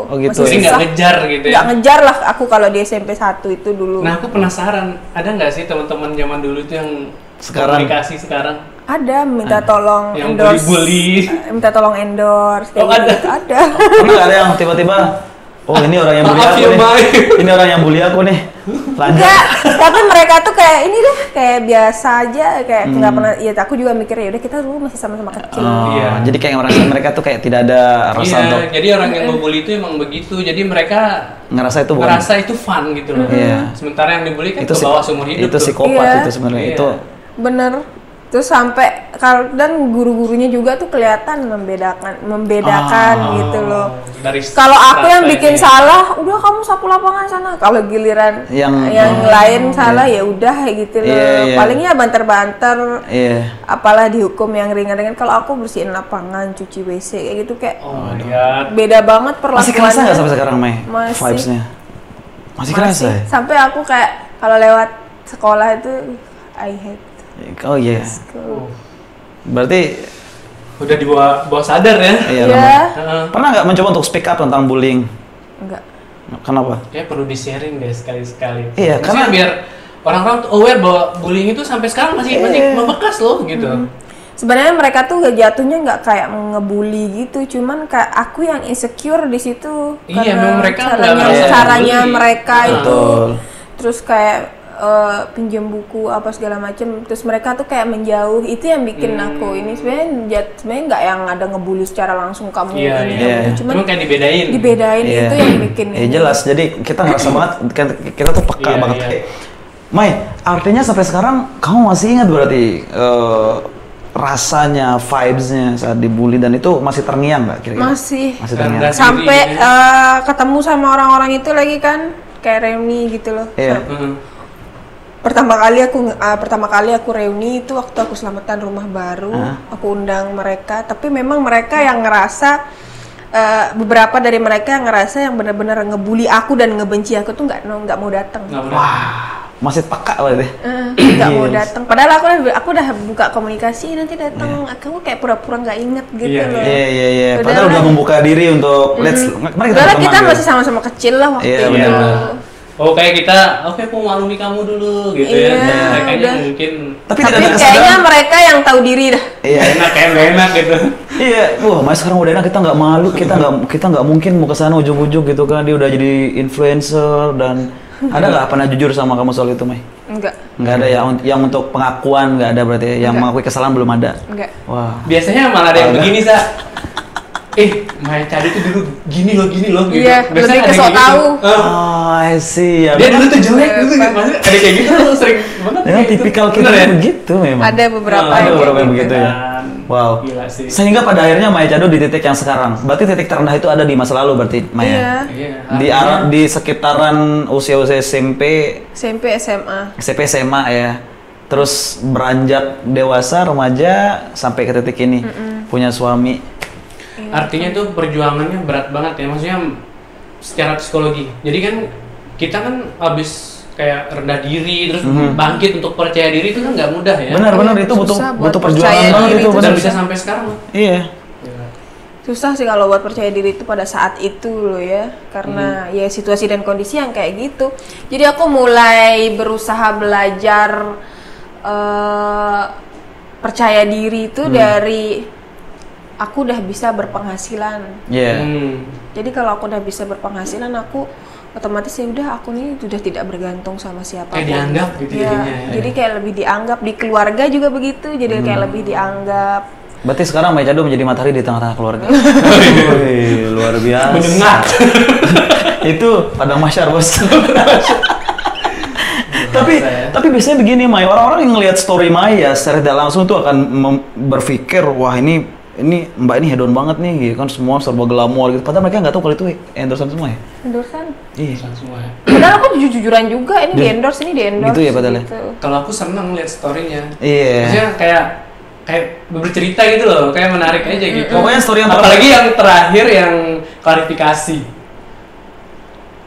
Oh gitu. Jadi nggak ngejar gitu ya? Nggak ngejar lah aku kalau di SMP 1 itu dulu. Nah aku penasaran, ada nggak sih teman-teman zaman dulu itu yang sekarang komunikasi sekarang? Ada, minta tolong yang endorse, bully. minta tolong endorse, kayak gitu. Ada. Pernah ada yang tiba-tiba, oh ini orang yang bully aku nih, ini orang yang bully aku nih, lanjut. Enggak, tapi mereka tuh kayak ini deh, kayak biasa aja, kayak nggak pernah. Ya aku juga mikir ya udah kita dulu masih sama-sama kecil. Jadi kayak mereka tuh kayak tidak ada rasa untuk. Jadi orang yang membuli itu emang begitu, jadi mereka ngerasa itu fun gitu loh. Sementara yang dibully kan itu ke bawah seumur hidup. Itu psikopat itu sebenarnya itu. Bener. Terus sampai dan guru-gurunya juga tuh kelihatan membedakan gitu loh. Kalau aku yang bikin salah, udah kamu sapu lapangan sana. Kalau giliran yang lain salah ya udah gitu loh. Palingnya banter-banter. Apalah dihukum yang ringan-ringan. Kalau aku bersihin lapangan, cuci WC kayak gitu kayak. Beda banget perlakuannya. Masih kerasa nggak sampai sekarang, Mei? Masih. Vibes-nya. Masih kerasa. Ya? Sampai aku kayak kalau lewat sekolah itu I hate. Oh iya. Berarti udah di bawah sadar ya? Iya. Pernah nggak mencoba untuk speak up tentang bullying? Enggak. Kenapa? Kayak perlu di-sharing deh sekali-sekali. Iya, karena biar orang-orang tuh aware bahwa bullying itu sampai sekarang masih membekas loh gitu. Sebenarnya mereka tuh jatuhnya nggak kayak ngebully gitu, cuman kayak aku yang insecure di situ. Iya, memang mereka caranya mereka itu. Terus kayak pinjam buku apa segala macem, terus mereka tuh kayak menjauh, itu yang bikin aku ini sebenarnya nggak yang ada ngebully secara langsung kamu cuman kayak dibedain itu yang bikin jelas. Jadi kita ngerasa banget kita tuh peka banget. Mai, artinya sampai sekarang kamu masih ingat berarti rasanya, vibes-nya saat dibully dan itu masih terngiang nggak kira-kira? Masih terngiang. sampai ketemu sama orang-orang itu lagi kan, kayak reuni gitu loh. Pertama kali aku reuni itu waktu aku selamatan rumah baru, aku undang mereka, tapi memang mereka yang ngerasa beberapa dari mereka yang ngerasa yang benar-benar ngebully aku dan ngebenci aku tuh nggak mau datang. Wah, masih peka berarti. Nggak mau datang. Padahal aku udah buka komunikasi, nanti datang. Kamu kayak pura-pura nggak inget gitu loh. Iya. Padahal udah membuka diri untuk mari kita masih sama-sama kecil lah waktu itu. Oh kayak kita, aku maklumi kamu dulu gitu ya. Kayaknya mungkin. Tapi kayaknya mereka yang tahu diri dah. Iya. Enak gitu. Iya, Mas sekarang udah enak, kita nggak malu, kita nggak mungkin mau kesana ujung-ujung gitu kan, dia udah jadi influencer dan ada nggak pernah jujur sama kamu soal itu, Mai? Enggak. Nggak ada yang untuk pengakuan nggak ada berarti, yang mengakui kesalahan belum ada. Enggak. Wah. Biasanya malah ada yang begini Maya Cadi itu dulu gini loh gitu. Iya, lebih ke sok tahu. I see. Ya, dia dulu tuh jelek gitu, maksudnya ada kayak gitu sering banget. Memang tipikal kita begitu memang. Ada beberapa yang begitu ya. Wow. Gila sih. Sehingga pada akhirnya Maya Cado di titik yang sekarang. Berarti titik terendah itu ada di masa lalu berarti Maya. Iya. Di sekitaran usia-usia SMP, SMA ya. Terus beranjak dewasa, remaja sampai ke titik ini. Punya suami. Artinya tuh perjuangannya berat banget ya, maksudnya secara psikologi. Jadi kan kita kan habis kayak rendah diri terus bangkit untuk percaya diri itu kan nggak mudah ya. Benar itu butuh perjuangan banget itu. Dan bisa sampai sekarang. Iya. Susah sih kalau buat percaya diri itu pada saat itu loh ya, karena ya situasi dan kondisi yang kayak gitu. Jadi aku mulai berusaha belajar percaya diri itu dari aku udah bisa berpenghasilan. Jadi kalau aku udah bisa berpenghasilan, aku otomatis ya udah aku nih sudah tidak bergantung sama siapapun. Kayak dianggap gitu jadinya. Jadi kayak lebih dianggap, di keluarga juga begitu. Jadi kayak lebih dianggap. Berarti sekarang Maya Chado menjadi matahari di tengah-tengah keluarga. Wih, luar biasa. Menyengat. Itu padang masyar, Bos. tapi biasanya begini, Maya, orang-orang yang ngelihat story Maya secara tidak langsung tuh akan berpikir, wah ini Mbak ini hedon banget nih, gitu kan, semua serba glamor gitu. Padahal mereka nggak tahu kalau itu endorsean semua ya. Endorsean. Iya. Semua. Padahal aku jujur-jujuran juga, ini di endorse. Gitu ya padahal. Gitu. Kalau aku seneng lihat story-nya. Iya. Maksudnya kayak bercerita gitu loh, kayak menarik aja gitu. Pokoknya story yang apalagi yang terakhir yang klarifikasi.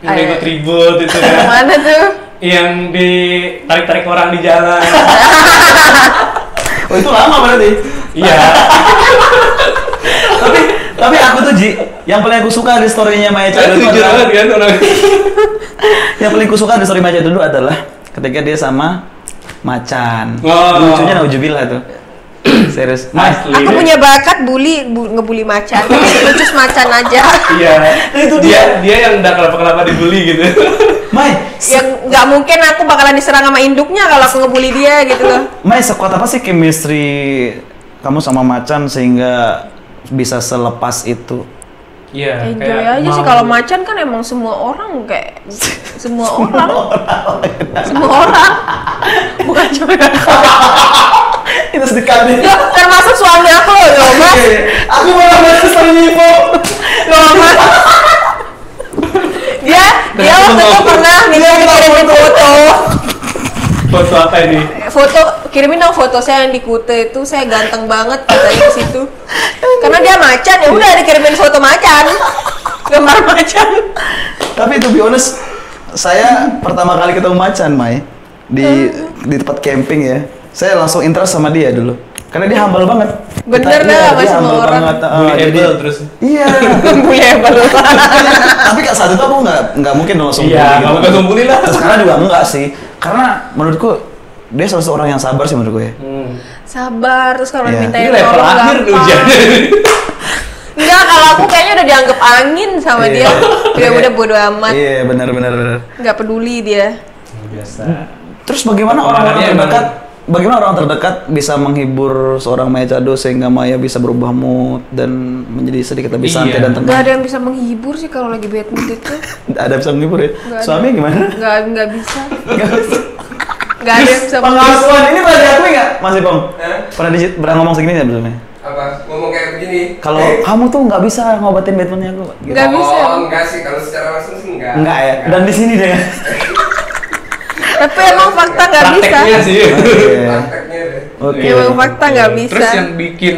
Yang ribut-ribut itu kan. Mana tuh? Yang ditarik-tarik orang di jalan. Oh itu lama berarti? Iya. tapi aku tuh Ji, yang paling aku suka di story-nya Maya Chado itu Jujur banget kan orang. yang paling aku suka di story Maya Chado dulu adalah ketika dia sama Macan. Oh. Lucunya naujubillah tuh. Serius. Aku punya bakat ngebully macan. Lucus macan aja. Iya. Itu dia yang udah kenapa dibully gitu. Mai, yang nggak mungkin aku bakalan diserang sama induknya kalau aku ngebully dia gitu loh. Mai, sekuat apa sih chemistry kamu sama Macan sehingga bisa selepas itu? Iya. Enjoy aja sih, kalau Macan kan emang semua orang kayak semua orang. Bukan cuma itu sedekah nih. Ya, termasuk suami aku loh, Mas. Aku malah bahas story Nipo. Loh, Mas. Dia waktu itu pernah kirimin foto. Foto apa ini? Kirimin dong foto saya yang di Kute itu, saya ganteng banget katanya di situ. Karena dia macan, ya udah dikirimin foto macan. Gambar macan. Tapi to be honest, saya pertama kali ketemu Macan, Mai, di tempat camping ya. Saya langsung interest sama dia dulu. Karena dia humble banget. Bener dah, dia semua orang. Bullyable terus. Iya. Bullyable. Tapi saat itu aku nggak mungkin langsung bully. Iya, nggak mungkin langsung bully lah. Terus sekarang juga enggak sih. Karena menurutku dia salah satu orang yang sabar sih menurutku ya. Sabar, terus kalau dimintain level tolong akhir ujian. Enggak, kalau aku kayaknya udah dianggap angin sama dia. Udah bodo amat. Iya, benar. Nggak peduli dia. Biasa. Terus bagaimana orang terdekat bisa menghibur seorang Maya Chado sehingga Maya bisa berubah mood dan menjadi sedikit lebih santai dan tenang? Gak ada yang bisa menghibur sih kalau lagi bad mood itu. Ada bisa menghibur ya? Suami gimana? Gak bisa. Gak ada yang bisa menghibur. Pengasuhan ini pernah diakui nggak, Mas Ipong? Pernah ngomong segini nggak sebelumnya? Apa? Ngomong kayak begini? Kalau kamu tuh nggak bisa ngobatin bad moodnya aku. Gitu. Nggak bisa. Enggak sih, kalau secara langsung sih enggak. Enggak ya? Dan di sini deh. Tapi emang fakta nggak bisa. Prakteknya sih. Prakteknya deh. Oke. Emang fakta nggak bisa. Terus yang bikin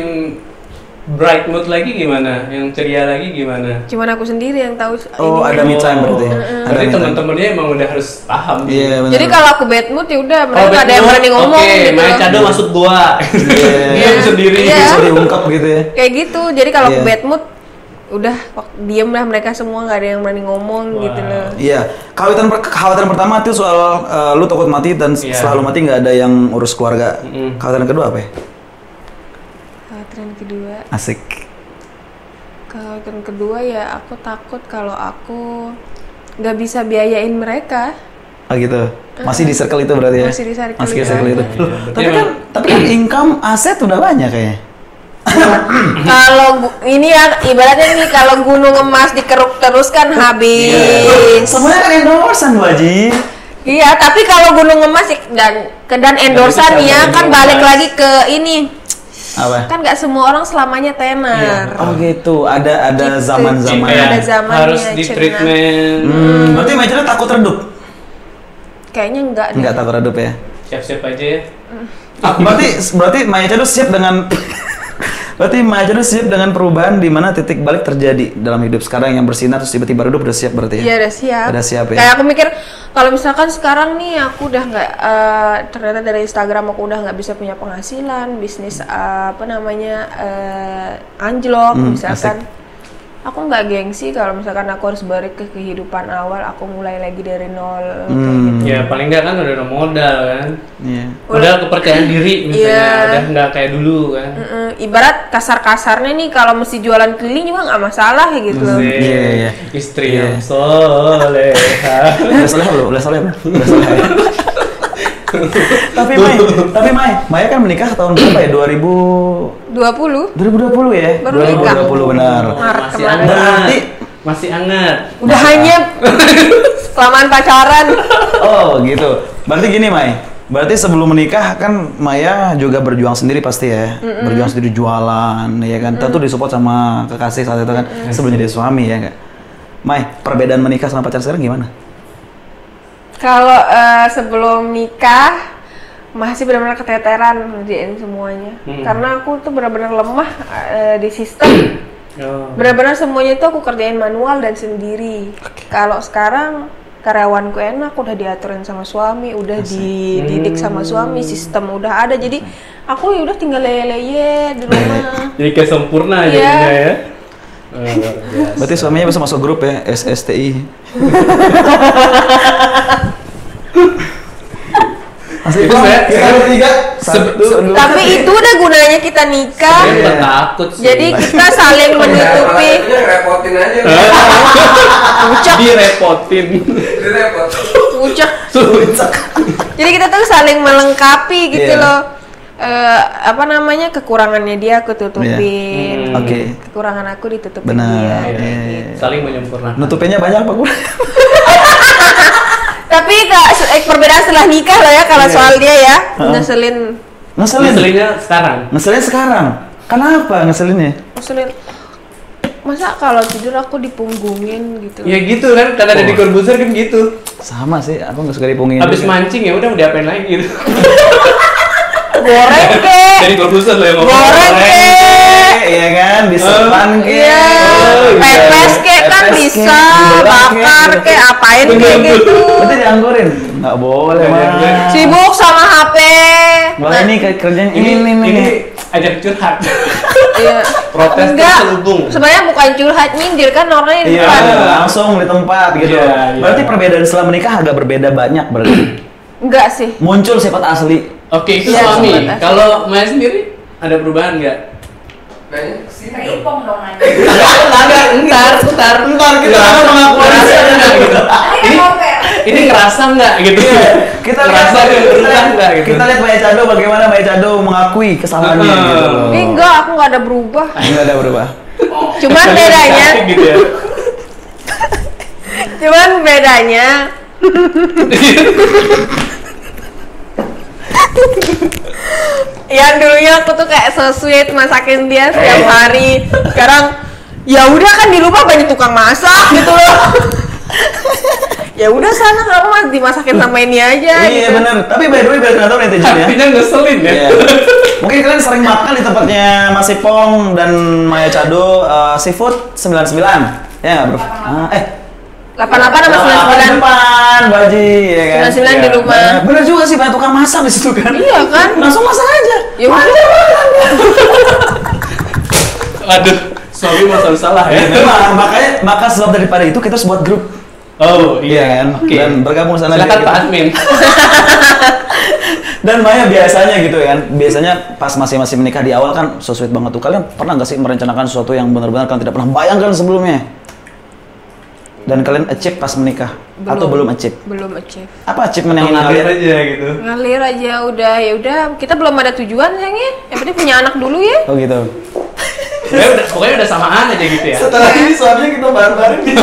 bright mood lagi gimana? Yang ceria lagi gimana? Cuman aku sendiri yang tahu. Oh, ada me time berarti. Berarti teman-temannya emang udah harus paham. Iya, benar. Jadi kalau aku bad mood ya udah, mereka nggak ada yang berani ngomong gitu. Maya Chado masuk gua. Dia sendiri. Iya. Bisa diungkap gitu ya. Kayak gitu. Jadi kalau aku bad mood udah diem lah, mereka semua nggak ada yang berani ngomong gitu loh. Iya, kekhawatiran pertama itu soal lu takut mati dan setelah lu mati nggak ada yang urus keluarga. Kekhawatiran kedua apa ya? Kekhawatiran kedua. Asik. Kekhawatiran kedua ya aku takut kalau aku nggak bisa biayain mereka. Oh gitu. Masih di circle itu berarti ya? Masih di circle itu. itu. Loh, tapi kan income aset udah banyak kayaknya. Kalau ini ya ibaratnya nih, kalau gunung emas dikeruk terus kan habis. Semuanya kan endorsean Bu Haji. Iya, tapi kalau gunung emas dan endorsean ya kan balik lagi ke ini. Apa? Kan nggak semua orang selamanya tenar. Oh gitu, ada Gitu. zaman-zaman. Ada zamannya. Harus di treatment. Berarti Maya Chado takut redup? Kayaknya enggak deh. Enggak takut redup ya? Siap-siap aja ya. Berarti Maya Chado siap dengan Berarti Maya Chado siap dengan perubahan di mana titik balik terjadi dalam hidup sekarang yang bersinar terus tiba-tiba redup, udah siap berarti ya? Iya, udah siap. Udah siap ya? Kayak aku mikir kalau misalkan sekarang nih aku udah nggak ternyata dari Instagram aku udah nggak bisa punya penghasilan, bisnis anjlok misalkan. Aku nggak gengsi kalau misalkan aku harus balik ke kehidupan awal, aku mulai lagi dari nol kayak gitu. Ya paling nggak kan udah ada modal kan. Iya. Udah kepercayaan diri misalnya, udah nggak kayak dulu kan. Ibarat kasar-kasarnya nih kalau mesti jualan keliling juga nggak masalah gitu loh. Iya. Istri yang soleha. Udah soleh belum? Udah soleh belum? Udah soleh. Tapi Maya kan menikah tahun berapa ya? 2020 ya? Baru nikah. 2020 benar. Maret Masih kemarin. Berarti Masih anget. Udah hanya kelamaan pacaran. oh gitu. Berarti gini berarti sebelum menikah kan Maya juga berjuang sendiri pasti ya. Berjuang sendiri jualan ya kan. Tentu disupport sama kekasih saat itu kan sebelum jadi suami ya enggak? Perbedaan menikah sama pacar sekarang gimana? Kalau sebelum nikah masih benar-benar keteteran ngerjain semuanya. Karena aku tuh benar-benar lemah di sistem. Benar-benar semuanya itu aku kerjain manual dan sendiri. Kalau sekarang karyawanku enak, udah diaturin sama suami, udah dididik sama suami, sistem udah ada. Jadi aku udah tinggal leye-leye di rumah. Jadi kayak sempurna Iya. jadinya ya. Berarti suaminya bisa masuk grup ya, SSTI. Masih Itu saya- kita bertiga. Tapi itu udah gunanya kita nikah. Saya bukan takut sih. Jadi kita saling menutupi. Ini repotin aja. Direpotin. Direpot. Pucak. Jadi kita tuh saling melengkapi gitu Iya. loh. Kekurangannya dia aku tutupin. Oke. Kekurangan aku ditutupin Benar. dia. Iya. Saling menyempurnakan. Nutupinnya banyak apa kurang? Tapi perbedaan setelah nikah lah ya kalau soal dia ya. Ngeselin. Ngeselinnya sekarang. Ngeselin sekarang. Kenapa ngeselinnya? Masa kalau tidur aku dipunggungin gitu. Ya gitu kan, karena ada di Corbuzier kan gitu. Sama sih, aku nggak suka dipungin. Habis mancing ya udah mau diapain lagi gitu. Goreng kek. Dari Corbuzier lo yang ngomong. Goreng kek. Iya kan, disepan Iya. Pepes kek kan Pepes bisa, kek, bakar gitu. kek, apain kek gitu. Berarti dianggurin? Nggak boleh, Mas. Sibuk sama HP. Wah, ini kerjanya Ini ini. ajak curhat. Iya. Protes Enggak. terselubung. Sebenarnya bukan curhat, nyindir kan orangnya di Iya, depan. langsung di tempat gitu. Iya, iya. Berarti perbedaan setelah menikah agak berbeda banyak berarti. Enggak sih. Muncul sifat asli. Oke, itu Iya, suami. sobat asli. Kalau Maya sendiri ada perubahan nggak? Nanya kesini. Ipong dong nanya. Ntar kita akan mengakui gitu. Ini kan Ini kerasa nggak gitu? Kita kerasa nggak berubah nggak gitu? Kita lihat Maya Cado bagaimana Maya Cado mengakui kesalahannya gitu loh. Enggak, aku nggak ada berubah. Enggak ada berubah. Cuman bedanya, Cantik gitu ya. yang dulunya aku tuh kayak so sweet masakin dia setiap hari. Sekarang ya udah kan di rumah banyak tukang masak gitu loh. Ya udah sana kamu dimasakin sama ini aja Iya gitu. benar. Tapi by the way biar kalian tahu netizen ya. Artinya ngeselin ya. Iya. Mungkin kalian sering makan di tempatnya Mas Ipong dan Maya Cado seafood 99. Ya nggak bro? 88 sama 99. depan, Baji, ya kan? 99 di rumah. Bener juga sih, banyak tukang masak di situ kan? Iya kan? Langsung masak aja. Ya udah. Aduh, suami masalah salah ya. Memang, maka sebab daripada itu kita harus buat grup. Oh Iya kan? Oke. Dan bergabung sana. Silakan biar Pak kita- Admin. Dan Maya biasanya gitu ya kan, biasanya pas masih menikah di awal kan so sweet banget tuh. Kalian pernah nggak sih merencanakan sesuatu yang benar-benar kalian tidak pernah bayangkan sebelumnya? Dan kalian achieve pas menikah atau belum achieve? Belum achieve. Apa achievement yang Mengalir kalian? aja gitu. Ngalir aja udah, ya udah kita belum ada tujuan sayangnya. Yang penting punya anak dulu ya. Oh gitu. Pokoknya udah samaan aja gitu ya. Setelah ini suaminya kita bareng-bareng gitu.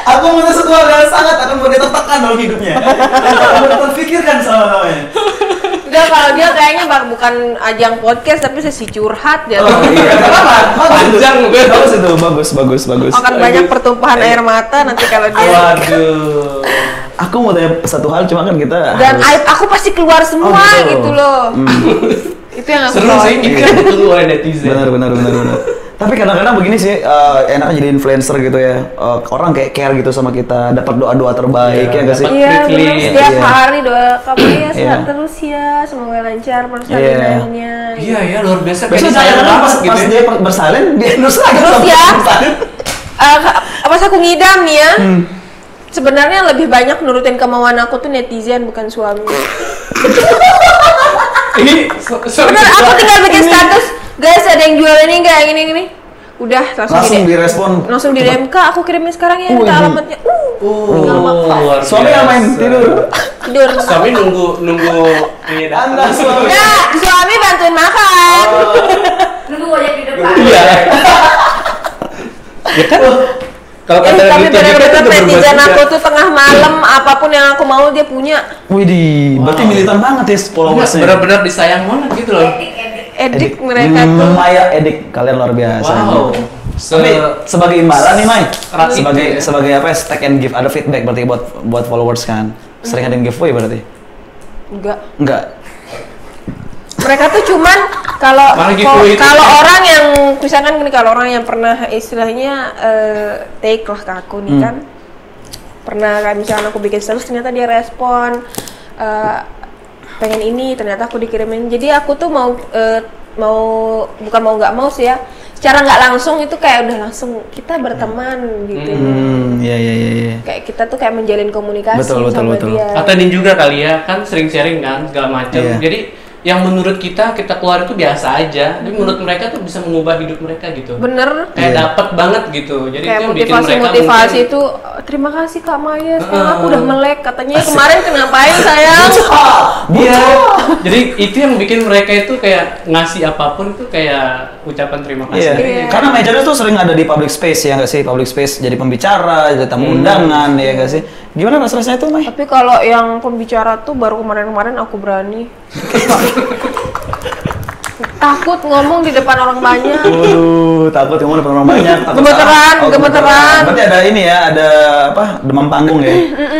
Aku punya satu hal yang sangat akan buat dia tertekan dalam hidupnya. Akan buat terpikirkan selama-lamanya. Udah kalau dia kayaknya bukan ajang podcast tapi sesi curhat ya. Oh iya, nggak apa-apa. Panjang, Bagus. Bagus itu, bagus. Akan banyak pertumpahan air mata nanti kalau dia. Waduh. Aku mau tanya satu hal, cuma kan kita Dan harus- aib aku pasti keluar semua Oh, gitu. gitu loh. Itu yang aku Seru sih, tahu. ini kan ditunggu oleh netizen. benar. Tapi kadang-kadang begini sih, enaknya jadi influencer gitu ya. Orang kayak care gitu sama kita, dapat doa-doa terbaik ya nggak sih? dapat Iya, Quickly. bener. Setiap Iya. hari doa kamu ya sehat Iya. terus ya, semoga lancar persalinannya. Iya ya, luar biasa. Besok Kayak saya sayang pas, banget gitu pas ya. dia bersalin, dia endorse lagi Terus sama ya. bersalin. Pas aku ngidam nih ya, sebenarnya lebih banyak nurutin kemauan aku tuh netizen bukan suami. Ini Bener, aku tinggal bikin status, guys ada yang jual ini nggak, gini. Udah Langsung direspon. langsung di DM Kak, aku kirimin sekarang ya, minta alamatnya. Tinggal makan. luar Suami yang main biasa. tidur. tidur. Suami nunggu ini datang. Anda suami. Enggak, suami bantuin makan. Nunggu ojek di depan. Iya. Ya kan. Kalau kata Tapi gitu bener-bener tuh netizen berbuat aku tuh tengah malam apapun yang aku mau dia punya. Widih, berarti militan banget ya followersnya. benar-benar disayang banget gitu loh. Edik mereka tuh. Maya edik, kalian luar biasa. Wow. Tapi sebagai imbalan nih, Mai. Rapi Sebagai ya. sebagai apa? Stack and give, ada feedback berarti buat followers kan. Sering ada yang giveaway berarti? Enggak. Mereka tuh cuman kalau Malah giveaway itu kalau kan. orang yang misalkan gini, kalau orang yang pernah istilahnya take lah ke aku nih kan, pernah kayak misalkan aku bikin status ternyata dia respon pengen ini, ternyata aku dikirimin. Jadi aku tuh mau bukan mau nggak mau sih ya, secara nggak langsung itu kayak udah langsung kita berteman gitu. Iya. Kayak kita tuh kayak menjalin komunikasi Betul. sama dia. Atau ini juga kali ya, kan sering sharing kan segala macam. Iya. Jadi yang menurut kita keluar itu biasa aja, tapi menurut mereka tuh bisa mengubah hidup mereka gitu. Bener. Kayak Iya. dapat banget gitu. Jadi Kayak itu yang bikin mereka motivasi mungkin- itu terima kasih Kak Maya, sekarang aku udah melek katanya kemarin kenapain sayang. Iya. Jadi itu yang bikin mereka itu kayak ngasih apapun itu kayak ucapan terima kasih. Iya. Karena Maya Chado tuh sering ada di public space ya nggak sih? Public space jadi pembicara, jadi tamu undangan ya nggak sih? Gimana rasanya itu, Mai? Tapi kalau yang pembicara tuh baru kemarin-kemarin aku berani. Takut ngomong di depan orang banyak. Waduh, takut ngomong depan orang banyak. Takut Gemeteran, salah. gemeteran. Berarti ada ini ya, ada apa? Demam panggung ya?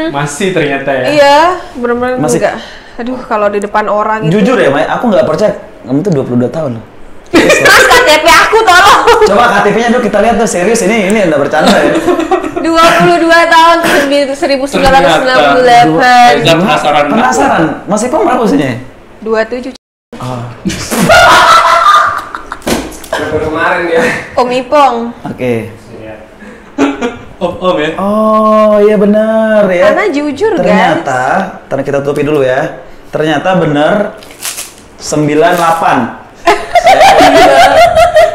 Masih ternyata ya. Iya, bener-bener Masih- enggak. Aduh, kalau di depan orang itu. Jujur ya, Mai, aku nggak percaya. Kamu tuh 22 tahun loh. Mas KTP aku tolong. Coba KTP-nya dulu kita lihat tuh, serius ini nggak bercanda ya. 22 tahun 1998. Ternyata penasaran. Penasaran, Mas Ipong berapa usianya? 27. Baru kemarin ya. Om Ipong. Oke. Om ya. Oh iya benar ya. Karena jujur Ternyata, karena kita tutupi dulu ya. Ternyata benar 98.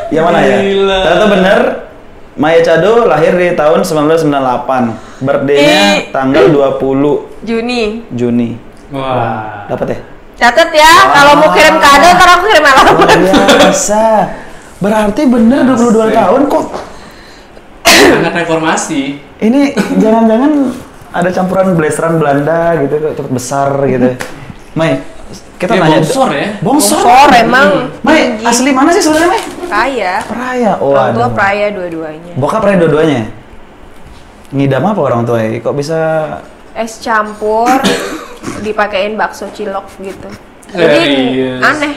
Yang mana ya? Gila. Ternyata benar Maya Chado lahir di tahun 1998. Birthday-nya tanggal 20 Juni. Juni. Wah. Dapat ya? Catat ya, kalau mau kirim kado ntar aku kirim Luar alamat. biasa. Berarti bener 22 tahun kok. Sangat reformasi. Ini jangan-jangan ada campuran blasteran Belanda gitu kok cepet besar gitu. Mai, kita Kayak nanya. bongsor ya. Bongsor emang. Mai, tinggi. asli mana sih sebenarnya, Mai? Kaya. Peraya. Oh, Orang tua aduh. peraya dua-duanya. Bokap peraya dua-duanya. Ngidam apa orang tua ya? Kok bisa Es campur dipakein bakso cilok gitu. Jadi Serius. aneh.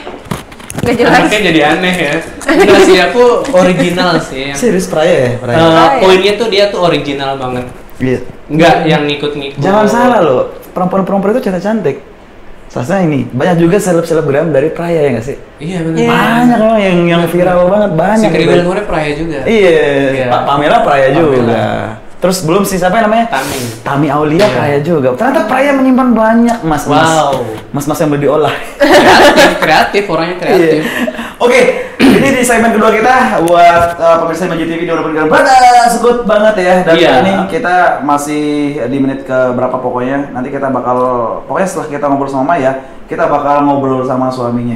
Nggak jelas. Anaknya jadi aneh ya. Enggak sih, aku original sih. serius peraya ya? Peraya. Poinnya tuh dia tuh original banget. Iya. Enggak yang ngikut-ngikut. Jangan salah loh, perempuan-perempuan itu cantik-cantik. Salah ini banyak juga selebgram dari peraya ya nggak sih? Iya benar. Banyak memang yang viral banget Si banyak. Kribel gitu. Nure peraya juga. Iya, Iya. Pak Pamela peraya Pamela. juga. Terus belum sih siapa namanya? Tami Aulia Iya. peraya juga. Ternyata peraya menyimpan banyak mas-mas. Wow. Mas-mas yang boleh diolah. Kreatif, orangnya kreatif. Oke, ini di segmen kedua kita buat pemirsa Imaji TV di Walaupun pada sebut banget ya. Dan Iya. ini kita masih di menit ke berapa pokoknya. Nanti kita bakal pokoknya setelah kita ngobrol sama Maya, kita bakal ngobrol sama suaminya.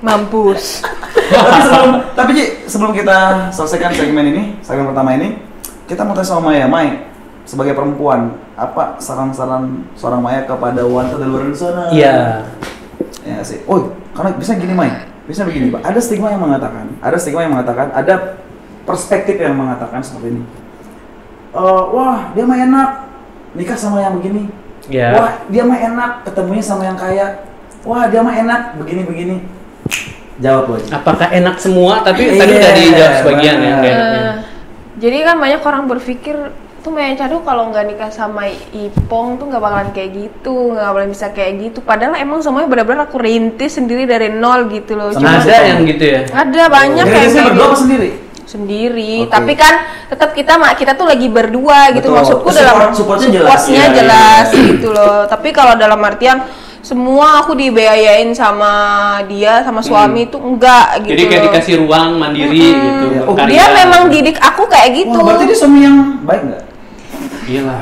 Mampus. Tapi Ji, sebelum kita selesaikan segmen pertama ini, kita mau tanya sama Maya, Mai, sebagai perempuan, apa saran-saran seorang Maya kepada wanita di luar sana? Iya. Ya nggak sih. Oh, karena bisa gini, Mai. Bisa begini, Pak. Ada stigma yang mengatakan, ada perspektif yang mengatakan seperti ini. Wah, dia mah enak nikah sama yang begini. Iya. Wah, dia mah enak ketemunya sama yang kaya. Wah, dia mah enak begini-begini. Jawab, Boy. Apakah enak semua? Tapi Iya, tadi udah dijawab sebagian ya. benar. Kayaknya. Jadi kan banyak orang berpikir tuh Maya Chado kalau nggak nikah sama Ipong tuh nggak bakalan kayak gitu, nggak bakalan bisa kayak gitu. Padahal emang semuanya benar-benar aku rintis sendiri dari nol gitu loh. Sama Ada yang gitu ya. Ada banyak Jadi kayak dia berdua apa gitu. sendiri? Sendiri, Oke. tapi kan tetap kita tuh lagi berdua gitu. Betul. Maksudku Support- dalam supportnya jelas. supportnya Iya, jelas iya. gitu loh. Tapi kalau dalam artian semua aku dibiayain sama dia sama suami itu enggak gitu Jadi kayak loh. dikasih ruang mandiri gitu. Iya. Oh, berkarya. Dia memang didik aku kayak gitu. Wah, berarti dia suami yang baik nggak? Iyalah.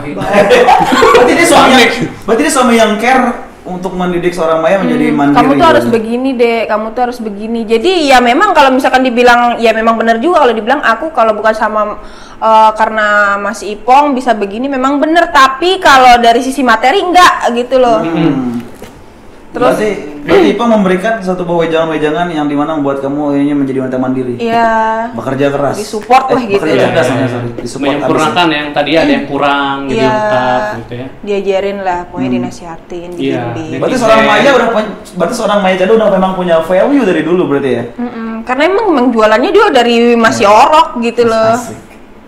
Berarti dia suami yang care untuk mendidik seorang Maya menjadi mandiri. Kamu tuh harus begini deh, kamu tuh harus begini. Jadi ya memang kalau misalkan dibilang, ya memang benar juga kalau dibilang aku kalau bukan sama karena Mas Ipong bisa begini, memang benar. Tapi kalau dari sisi materi enggak gitu loh. Terus berarti Ipong memberikan satu buah wejangan-wejangan yang dimana membuat kamu akhirnya menjadi wanita mandiri. Iya. Bekerja keras. Disupport lah gitu. Bekerja cerdas namanya, sorry. Disupport Menyempurnakan yang tadi ada yang kurang gitu, lengkap gitu ya. Diajarin lah, pokoknya dinasihatin, dibimbing. Berarti seorang Maya seorang Maya Cado udah memang punya value dari dulu berarti ya? Karena emang jualannya dia dari masih orok gitu loh. Asik.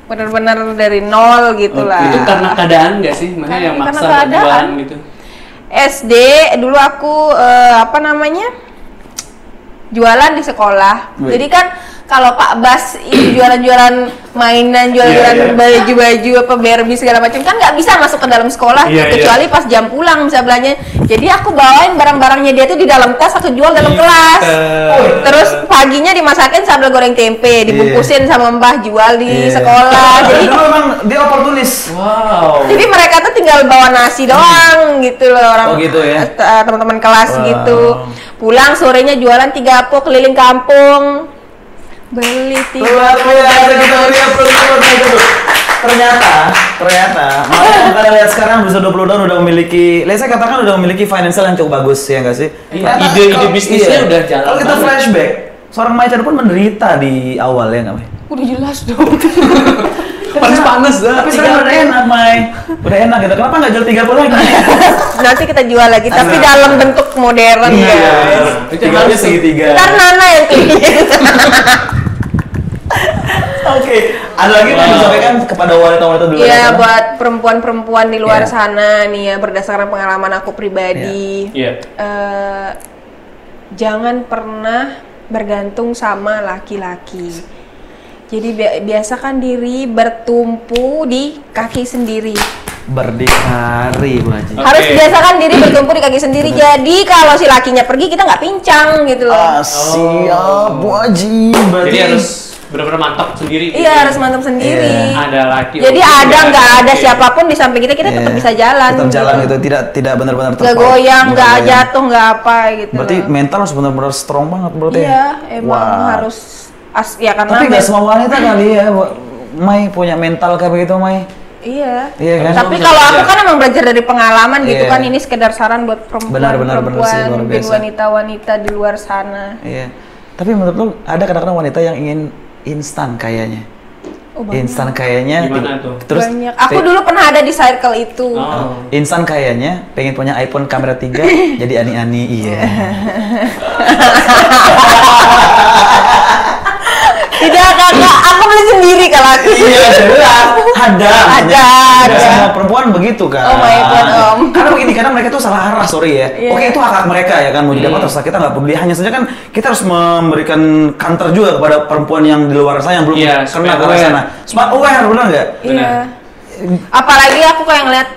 Benar-benar dari nol gitu lah. Itu karena keadaan nggak sih? Maksudnya yang Karena maksa keadaan. jualan gitu. SD dulu aku jualan di sekolah. Wih. Jadi kan kalau Pak Bas ini jualan-jualan mainan, jualan-jualan baju-baju apa Barbie segala macam kan nggak bisa masuk ke dalam sekolah kecuali pas jam pulang bisa belanja. Jadi aku bawain barang-barangnya dia tuh di dalam tas, aku jual dalam kelas. Terus paginya dimasakin sambal goreng tempe, dibungkusin sama Mbah jual di sekolah. Jadi dulu memang dia oportunis. Wow. Jadi mereka tuh tinggal bawa nasi doang gitu loh orang. Oh gitu ya? Teman-teman kelas gitu. Pulang sorenya jualan 3 apok keliling kampung. Beli 3 Ternyata makanya kalian lihat sekarang bisa 20 tahun udah memiliki, saya katakan udah memiliki financial yang cukup bagus ya nggak sih? Ide bisnisnya udah jalan. Kalau kita flashback, seorang Maya Cado pun menderita di awal ya nggak, Mai? Udah jelas dong. Panas dah. Tapi sekarang udah enak, Mai. Udah enak gitu. Kenapa nggak jual 30 lagi? Nanti kita jual lagi, tapi dalam bentuk modern guys. Itu Tiga harus segitiga. Ntar Nana yang pilih. Oke, ada lagi yang disampaikan kepada wanita-wanita di luar Iya, sana? buat perempuan-perempuan di luar Iya. sana nih ya, berdasarkan pengalaman aku pribadi. Iya. Jangan pernah bergantung sama laki-laki. Jadi biasakan diri bertumpu di kaki sendiri. Berdikari, Bu Haji. Oke. Harus biasakan diri bertumpu di kaki sendiri. Jadi kalau si lakinya pergi kita nggak pincang gitu loh. Siap, Bu Haji. Berarti Jadi harus benar-benar mantap sendiri. Iya, harus mantap sendiri. Iya. Ada laki. Jadi ada nggak ada Oke. siapapun di samping kita tetap bisa jalan. tetap jalan gitu. gitu, tidak benar-benar Nggak goyang, nggak jatuh, nggak apa gitu. Berarti loh. mental harus benar-benar strong banget berarti. Iya, emang Wah. harus ya karena Tapi nggak semua wanita kali ya, Mai punya mental kayak begitu, Mai. Iya. Iya kan? Tapi kalau aku kan emang belajar dari pengalaman gitu Iya. kan, ini sekedar saran buat Benar sih, luar perempuan, biasa. wanita-wanita di luar sana. Iya. Tapi menurut lu ada kadang-kadang wanita yang ingin instan kayaknya. Oh, banyak. Instan kayaknya. Gimana tuh? Terus Banyak. Aku dulu pernah ada di circle itu. Oh. instan kayaknya pengen punya iPhone kamera 3 jadi ani-ani, iya. Tidak kakak, aku beli sendiri kalau aku. Iya, jelas. Ada. Semua perempuan begitu kan. Oh my God, Om. Karena begini, kadang mereka tuh salah arah, sorry ya. Iya. Oke, itu hak mereka ya kan, mau jadi apa terserah, kita nggak peduli. Hanya saja kan kita harus memberikan counter juga kepada perempuan yang di luar sana yang belum Iya, kena supaya ke arah aware. sana. Smart aware, benar nggak? Iya. Apalagi aku kayak ngeliat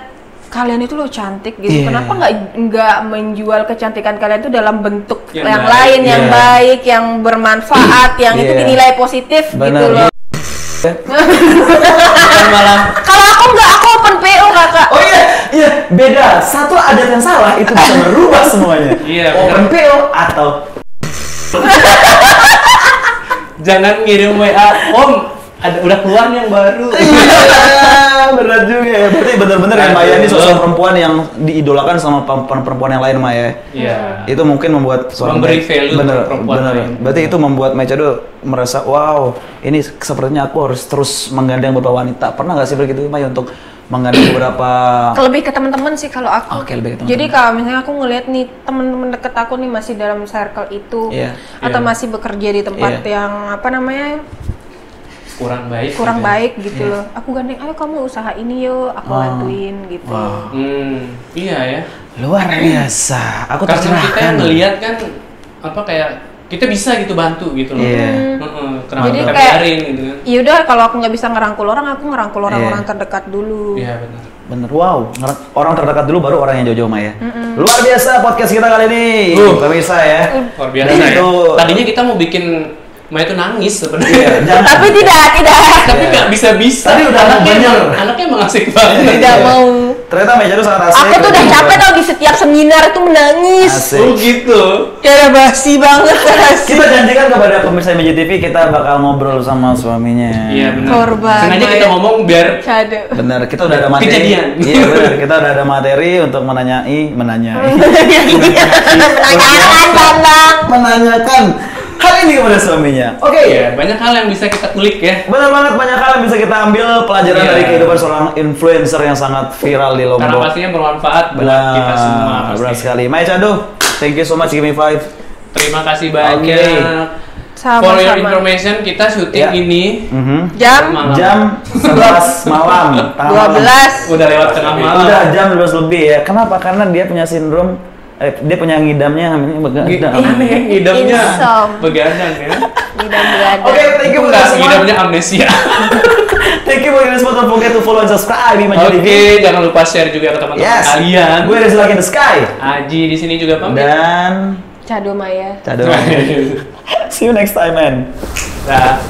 kalian itu loh cantik gitu. Iya. Kenapa nggak menjual kecantikan kalian itu dalam bentuk Yang yang baik. lain, yang Iya. baik, yang bermanfaat, yang itu Iya. dinilai positif gitu Benar. loh. Bukan malah Kalau aku nggak, aku open PO kakak. Oh iya, beda. Satu adat yang salah itu bisa merubah semuanya. Iya, Open PO atau jangan ngirim WA, Om. Udah keluar yang baru. Iya, berat juga ya. Berarti benar-benar ya Maya ini sosok Aduh. perempuan yang diidolakan sama perempuan yang lain, Maya. Iya. Itu mungkin membuat Memberi value bener, perempuan bener. lain. Berarti itu membuat Maya Cado merasa, wow, ini sepertinya aku harus terus menggandeng beberapa wanita. Pernah nggak sih begitu, Maya, untuk menggandeng beberapa? Lebih ke teman-teman sih kalau aku. Oke, lebih ke teman-teman. Jadi kalau misalnya aku ngeliat nih teman-teman deket aku nih masih dalam circle itu, Iya. atau Iya. masih bekerja di tempat Iya. yang apa namanya Kurang baik. kurang gitu. baik gitu loh. Aku gandeng, ayo kamu usaha ini yuk, aku bantuin gitu. Wow. Iya ya. Luar biasa. Aku Karena kita yang tercerahkan. ngelihat kan apa kayak kita bisa gitu bantu gitu loh. Iya. Heeh, kenapa Jadi kita kayak- biarin gitu kan? Ya udah, kalau aku nggak bisa ngerangkul orang, aku ngerangkul orang-orang Iya. terdekat dulu. Iya benar. Bener, wow. Orang terdekat dulu baru orang yang jauh-jauh, Maya. Luar biasa podcast kita kali ini. Pemirsa ya. Luar biasa Dan ya. itu- Tadinya kita mau bikin Maya itu nangis sebenarnya. Iya, jangan. Tapi tidak. Tapi nggak nggak bisa-bisa. Tadi udah bener. Anaknya emang asik banget. Tidak mau. Ternyata Meja tuh sangat asik. Aku tuh udah capek tau di setiap seminar itu menangis. Asik. Oh gitu. Kayak basi banget asik. Kita janjikan kepada pemirsa Meja TV kita bakal ngobrol sama suaminya. Iya benar. Korban. Sengaja kita ngomong biar Cade. Benar, kita udah ada materi. Kejadian. Iya benar, kita udah ada materi untuk menanyai. Menanyakan hal ini kepada suaminya. Oke. Iya, banyak hal yang bisa kita kulik ya. Benar banget, banyak hal yang bisa kita ambil pelajaran Iya. dari kehidupan seorang influencer yang sangat viral di Karena Lombok. pastinya bermanfaat buat kita semua. Benar pasti. sekali. Mai Cado, thank you so much, give me 5. Terima kasih banyak. Oke. For your Sama-sama. information, kita syuting Ya. ini Jam malam. Jam 11 malam. tengah malam. 12. Udah lewat tengah malam. Udah jam 12 lebih ya. Kenapa? Karena dia punya sindrom dia punya ngidamnya namanya begadang. Ngidamnya Insom. begadang ya. Tidak berada. Oke, thank you buat Enggak, semua. ngidamnya amnesia. Thank you buat kalian semua. Don't forget to follow and subscribe di Meja TV. Oke, jangan lupa share juga ke teman-teman Yes. kalian. Gue Rizal in the Sky. Aji di sini juga pamit. Dan Cado Maya. Cado. See you next time, man. Dah.